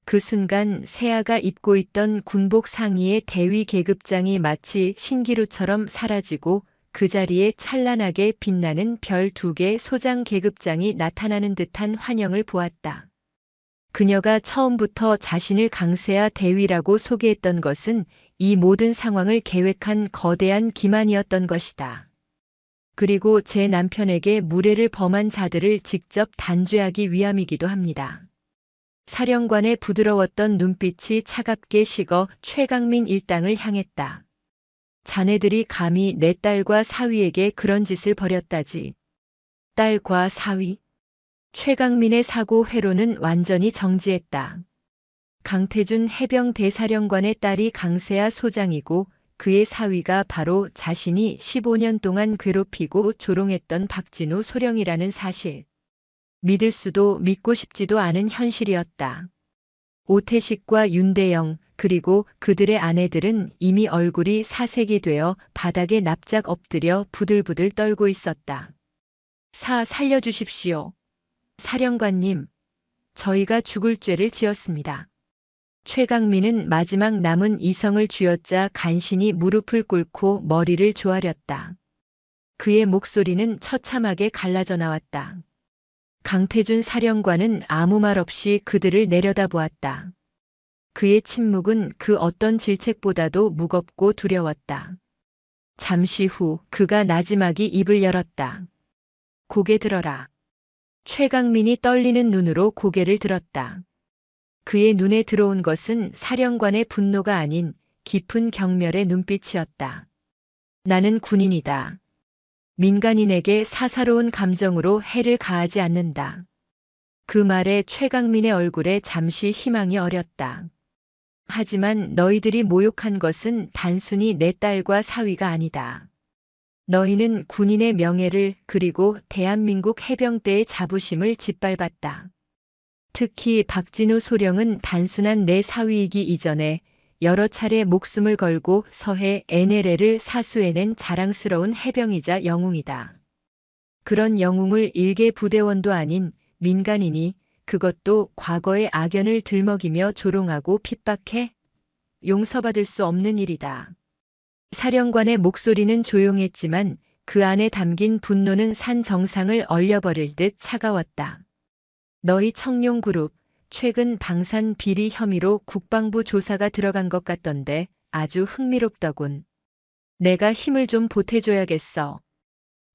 그 순간 세아가 입고 있던 군복 상의의 대위 계급장이 마치 신기루처럼 사라지고 그 자리에 찬란하게 빛나는 별 2개 소장 계급장이 나타나는 듯한 환영을 보았다. 그녀가 처음부터 자신을 강세아 대위라고 소개했던 것은 이 모든 상황을 계획한 거대한 기만이었던 것이다. 그리고 제 남편에게 무례를 범한 자들을 직접 단죄하기 위함이기도 합니다. 사령관의 부드러웠던 눈빛이 차갑게 식어 최강민 일당을 향했다. 자네들이 감히 내 딸과 사위에게 그런 짓을 벌였다지. 딸과 사위? 최강민의 사고 회로는 완전히 정지했다. 강태준 해병 대사령관의 딸이 강세아 소장이고 그의 사위가 바로 자신이 15년 동안 괴롭히고 조롱했던 박진우 소령이라는 사실. 믿을 수도 믿고 싶지도 않은 현실이었다. 오태식과 윤대영 그리고 그들의 아내들은 이미 얼굴이 사색이 되어 바닥에 납작 엎드려 부들부들 떨고 있었다. 살려주십시오. 사령관님, 저희가 죽을 죄를 지었습니다. 최강민은 마지막 남은 이성을 쥐어짜 간신히 무릎을 꿇고 머리를 조아렸다. 그의 목소리는 처참하게 갈라져 나왔다. 강태준 사령관은 아무 말 없이 그들을 내려다보았다. 그의 침묵은 그 어떤 질책보다도 무겁고 두려웠다. 잠시 후 그가 나지막이 입을 열었다. 고개 들어라. 최강민이 떨리는 눈으로 고개를 들었다. 그의 눈에 들어온 것은 사령관의 분노가 아닌 깊은 경멸의 눈빛이었다. 나는 군인이다. 민간인에게 사사로운 감정으로 해를 가하지 않는다. 그 말에 최강민의 얼굴에 잠시 희망이 어렸다. 하지만 너희들이 모욕한 것은 단순히 내 딸과 사위가 아니다. 너희는 군인의 명예를 그리고 대한민국 해병대의 자부심을 짓밟았다. 특히 박진우 소령은 단순한 내 사위이기 이전에 여러 차례 목숨을 걸고 서해 NLL을 사수해낸 자랑스러운 해병이자 영웅이다. 그런 영웅을 일개 부대원도 아닌 민간인이 그것도 과거의 악연을 들먹이며 조롱하고 핍박해? 용서받을 수 없는 일이다. 사령관의 목소리는 조용했지만 그 안에 담긴 분노는 산 정상을 얼려버릴 듯 차가웠다. 너희 청룡그룹, 최근 방산 비리 혐의로 국방부 조사가 들어간 것 같던데 아주 흥미롭더군. 내가 힘을 좀 보태줘야겠어.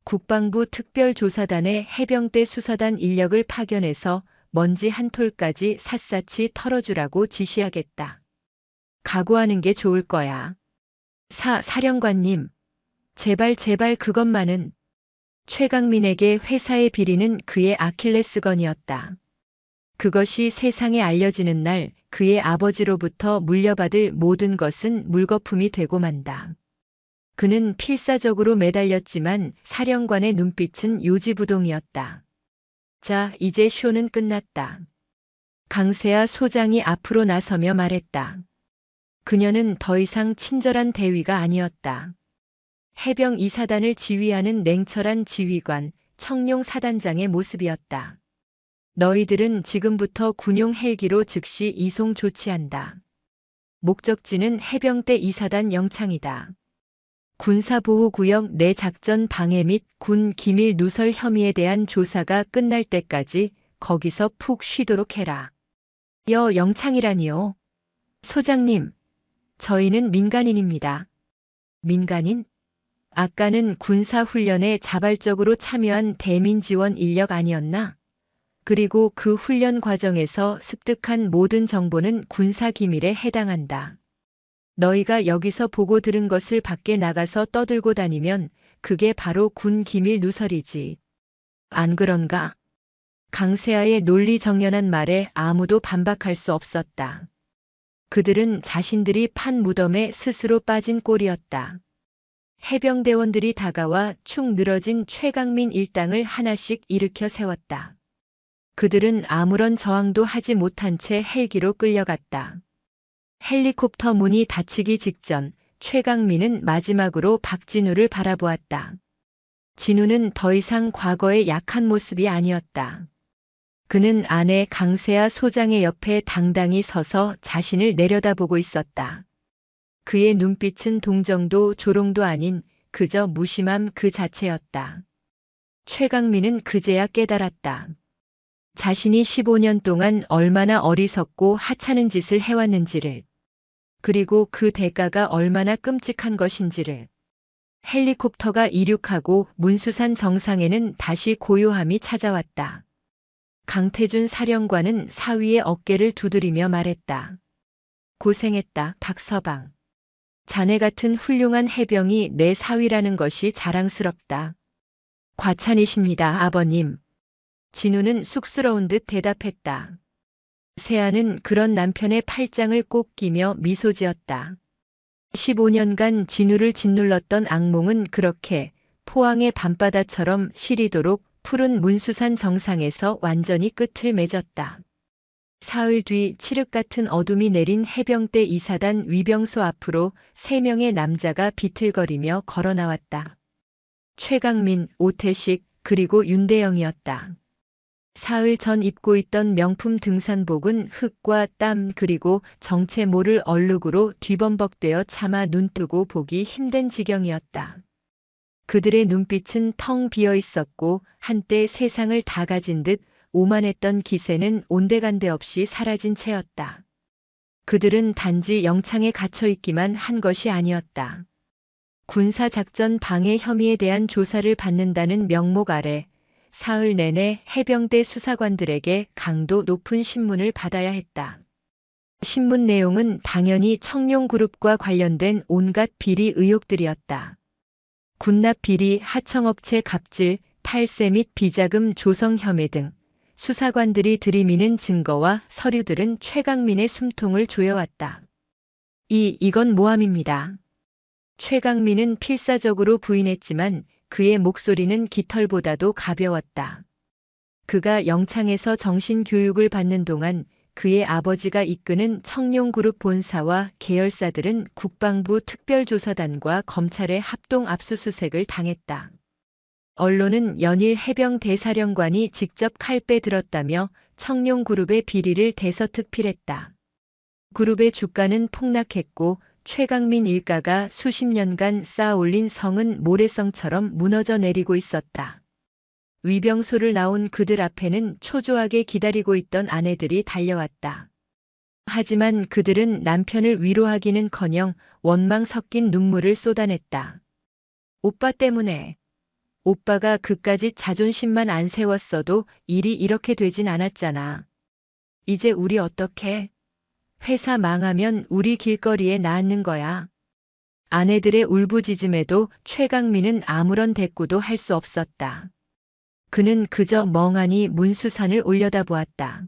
국방부 특별조사단의 해병대 수사단 인력을 파견해서 먼지 한 톨까지 샅샅이 털어주라고 지시하겠다. 각오하는 게 좋을 거야. 사령관님, 제발 그것만은. 최강민에게 회사의 비리는 그의 아킬레스건이었다. 그것이 세상에 알려지는 날 그의 아버지로부터 물려받을 모든 것은 물거품이 되고 만다. 그는 필사적으로 매달렸지만 사령관의 눈빛은 요지부동이었다. 자, 이제 쇼는 끝났다. 강세아 소장이 앞으로 나서며 말했다. 그녀는 더 이상 친절한 대위가 아니었다. 해병 2사단을 지휘하는 냉철한 지휘관, 청룡 사단장의 모습이었다. 너희들은 지금부터 군용 헬기로 즉시 이송 조치한다. 목적지는 해병대 이사단 영창이다. 군사보호구역 내 작전 방해 및 군 기밀 누설 혐의에 대한 조사가 끝날 때까지 거기서 푹 쉬도록 해라. 영창이라니요. 소장님, 저희는 민간인입니다. 민간인? 아까는 군사훈련에 자발적으로 참여한 대민지원 인력 아니었나? 그리고 그 훈련 과정에서 습득한 모든 정보는 군사기밀에 해당한다. 너희가 여기서 보고 들은 것을 밖에 나가서 떠들고 다니면 그게 바로 군 기밀 누설이지. 안 그런가? 강세아의 논리정연한 말에 아무도 반박할 수 없었다. 그들은 자신들이 판 무덤에 스스로 빠진 꼴이었다. 해병대원들이 다가와 축 늘어진 최강민 일당을 하나씩 일으켜 세웠다. 그들은 아무런 저항도 하지 못한 채 헬기로 끌려갔다. 헬리콥터 문이 닫히기 직전 최강민은 마지막으로 박진우를 바라보았다. 진우는 더 이상 과거의 약한 모습이 아니었다. 그는 아내 강세아 소장의 옆에 당당히 서서 자신을 내려다보고 있었다. 그의 눈빛은 동정도 조롱도 아닌 그저 무심함 그 자체였다. 최강민은 그제야 깨달았다. 자신이 15년 동안 얼마나 어리석고 하찮은 짓을 해왔는지를, 그리고 그 대가가 얼마나 끔찍한 것인지를. 헬리콥터가 이륙하고 문수산 정상에는 다시 고요함이 찾아왔다. 강태준 사령관은 사위의 어깨를 두드리며 말했다. 고생했다, 박서방. 자네 같은 훌륭한 해병이 내 사위라는 것이 자랑스럽다. 과찬이십니다, 아버님. 진우는 쑥스러운 듯 대답했다. 세아는 그런 남편의 팔짱을 꼭 끼며 미소 지었다. 15년간 진우를 짓눌렀던 악몽은 그렇게 포항의 밤바다처럼 시리도록 푸른 문수산 정상에서 완전히 끝을 맺었다. 사흘 뒤 칠흑 같은 어둠이 내린 해병대 이사단 위병소 앞으로 3명의 남자가 비틀거리며 걸어 나왔다. 최강민, 오태식, 그리고 윤대영이었다. 사흘 전 입고 있던 명품 등산복은 흙과 땀 그리고 정체 모를 얼룩으로 뒤범벅되어 차마 눈뜨고 보기 힘든 지경이었다. 그들의 눈빛은 텅 비어 있었고 한때 세상을 다 가진 듯 오만했던 기세는 온데간데 없이 사라진 채였다. 그들은 단지 영창에 갇혀 있기만 한 것이 아니었다. 군사작전 방해 혐의에 대한 조사를 받는다는 명목 아래 사흘 내내 해병대 수사관들에게 강도 높은 신문을 받아야 했다. 신문 내용은 당연히 청룡그룹과 관련된 온갖 비리 의혹들이었다. 군납 비리, 하청업체 갑질, 탈세 및 비자금 조성 혐의 등 수사관들이 들이미는 증거와 서류들은 최강민의 숨통을 조여왔다. 이건 모함입니다. 최강민은 필사적으로 부인했지만 그의 목소리는 깃털보다도 가벼웠다. 그가 영창에서 정신교육을 받는 동안 그의 아버지가 이끄는 청룡그룹 본사와 계열사들은 국방부 특별조사단과 검찰의 합동 압수수색을 당했다. 언론은 연일 해병 대사령관이 직접 칼빼 들었다며 청룡그룹의 비리를 대서특필했다. 그룹의 주가는 폭락했고 최강민 일가가 수십 년간 쌓아올린 성은 모래성처럼 무너져 내리고 있었다. 위병소를 나온 그들 앞에는 초조하게 기다리고 있던 아내들이 달려왔다. 하지만 그들은 남편을 위로하기는커녕 원망 섞인 눈물을 쏟아냈다. 오빠 때문에. 오빠가 그까짓 자존심만 안 세웠어도 일이 이렇게 되진 않았잖아. 이제 우리 어떡해? 회사 망하면 우리 길거리에 나앉는 거야. 아내들의 울부짖음에도 최강민은 아무런 대꾸도 할 수 없었다. 그는 그저 멍하니 문수산을 올려다보았다.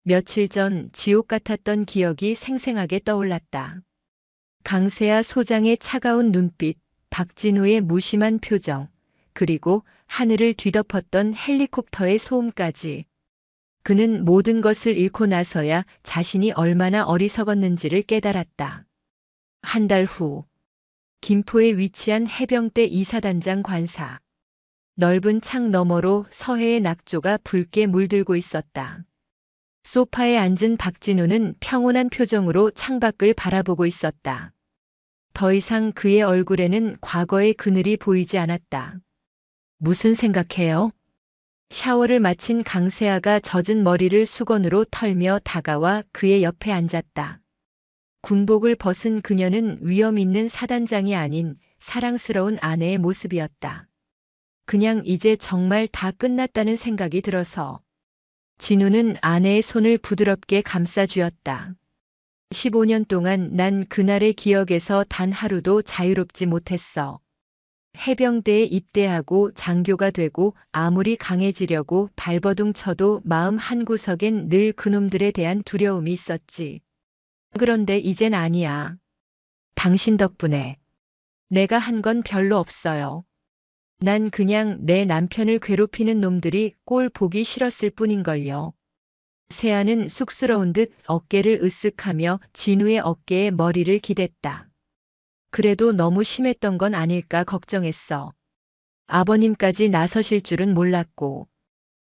며칠 전 지옥 같았던 기억이 생생하게 떠올랐다. 강세아 소장의 차가운 눈빛, 박진우의 무심한 표정, 그리고 하늘을 뒤덮었던 헬리콥터의 소음까지. 그는 모든 것을 잃고 나서야 자신이 얼마나 어리석었는지를 깨달았다. 한 달 후, 김포에 위치한 해병대 이사단장 관사. 넓은 창 너머로 서해의 낙조가 붉게 물들고 있었다. 소파에 앉은 박진우는 평온한 표정으로 창밖을 바라보고 있었다. 더 이상 그의 얼굴에는 과거의 그늘이 보이지 않았다. 무슨 생각해요? 샤워를 마친 강세아가 젖은 머리를 수건으로 털며 다가와 그의 옆에 앉았다. 군복을 벗은 그녀는 위험 있는 사단장이 아닌 사랑스러운 아내의 모습이었다. 그냥 이제 정말 다 끝났다는 생각이 들어서. 진우는 아내의 손을 부드럽게 감싸 쥐었다. 15년 동안 난 그날의 기억에서 단 하루도 자유롭지 못했어. 해병대에 입대하고 장교가 되고 아무리 강해지려고 발버둥 쳐도 마음 한구석엔 늘 그놈들에 대한 두려움이 있었지. 그런데 이젠 아니야. 당신 덕분에. 내가 한 건 별로 없어요. 난 그냥 내 남편을 괴롭히는 놈들이 꼴 보기 싫었을 뿐인걸요. 세아는 쑥스러운 듯 어깨를 으쓱하며 진우의 어깨에 머리를 기댔다. 그래도 너무 심했던 건 아닐까 걱정했어. 아버님까지 나서실 줄은 몰랐고.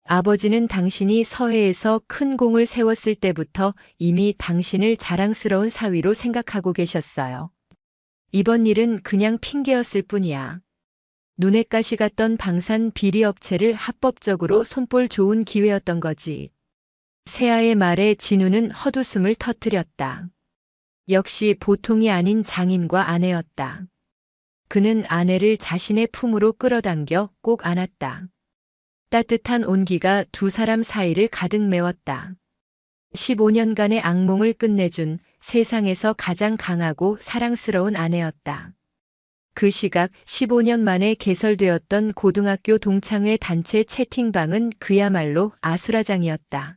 아버지는 당신이 서해에서 큰 공을 세웠을 때부터 이미 당신을 자랑스러운 사위로 생각하고 계셨어요. 이번 일은 그냥 핑계였을 뿐이야. 눈에 가시 갔던 방산 비리 업체를 합법적으로 손볼 좋은 기회였던 거지. 세아의 말에 진우는 헛웃음을 터뜨렸다. 역시 보통이 아닌 장인과 아내였다. 그는 아내를 자신의 품으로 끌어당겨 꼭 안았다. 따뜻한 온기가 두 사람 사이를 가득 메웠다. 15년간의 악몽을 끝내준 세상에서 가장 강하고 사랑스러운 아내였다. 그 시각 15년 만에 개설되었던 고등학교 동창회 단체 채팅방은 그야말로 아수라장이었다.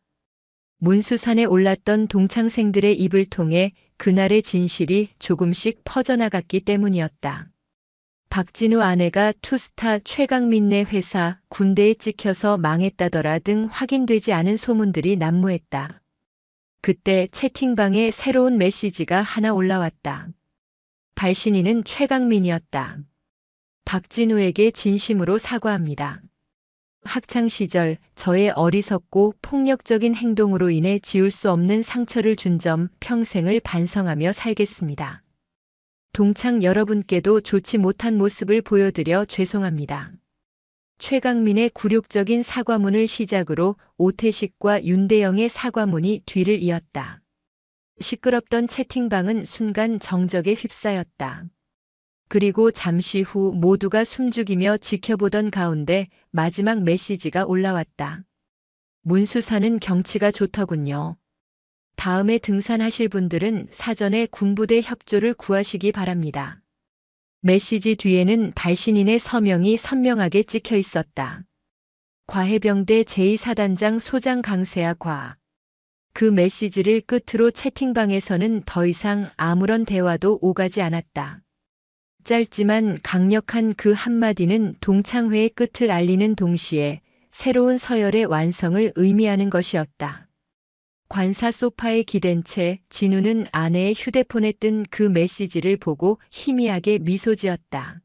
문수산에 올랐던 동창생들의 입을 통해 그날의 진실이 조금씩 퍼져나갔기 때문이었다. 박진우 아내가 투스타 최강민네 회사 군대에 찍혀서 망했다더라 등 확인되지 않은 소문들이 난무했다. 그때 채팅방에 새로운 메시지가 하나 올라왔다. 발신인은 최강민이었다. 박진우에게 진심으로 사과합니다. 학창시절 저의 어리석고 폭력적인 행동으로 인해 지울 수 없는 상처를 준 점 평생을 반성하며 살겠습니다. 동창 여러분께도 좋지 못한 모습을 보여드려 죄송합니다. 최강민의 굴욕적인 사과문을 시작으로 오태식과 윤대영의 사과문이 뒤를 이었다. 시끄럽던 채팅방은 순간 정적에 휩싸였다. 그리고 잠시 후 모두가 숨죽이며 지켜보던 가운데 마지막 메시지가 올라왔다. 문수사는 경치가 좋더군요. 다음에 등산하실 분들은 사전에 군부대 협조를 구하시기 바랍니다. 메시지 뒤에는 발신인의 서명이 선명하게 찍혀 있었다. 과해병대 제2사단장 소장 강세아 과. 그 메시지를 끝으로 채팅방에서는 더 이상 아무런 대화도 오가지 않았다. 짧지만 강력한 그 한마디는 동창회의 끝을 알리는 동시에 새로운 서열의 완성을 의미하는 것이었다. 관사 소파에 기댄 채 진우는 아내의 휴대폰에 뜬 그 메시지를 보고 희미하게 미소 지었다.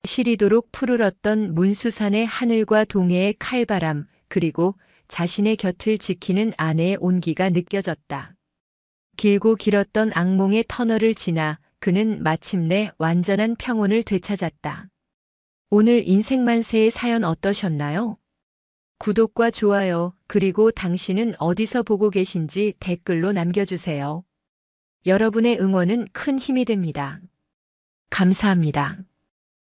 시리도록 푸르렀던 문수산의 하늘과 동해의 칼바람, 그리고 자신의 곁을 지키는 아내의 온기가 느껴졌다. 길고 길었던 악몽의 터널을 지나 그는 마침내 완전한 평온을 되찾았다. 오늘 인생만세의 사연 어떠셨나요? 구독과 좋아요, 그리고 당신은 어디서 보고 계신지 댓글로 남겨주세요. 여러분의 응원은 큰 힘이 됩니다. 감사합니다.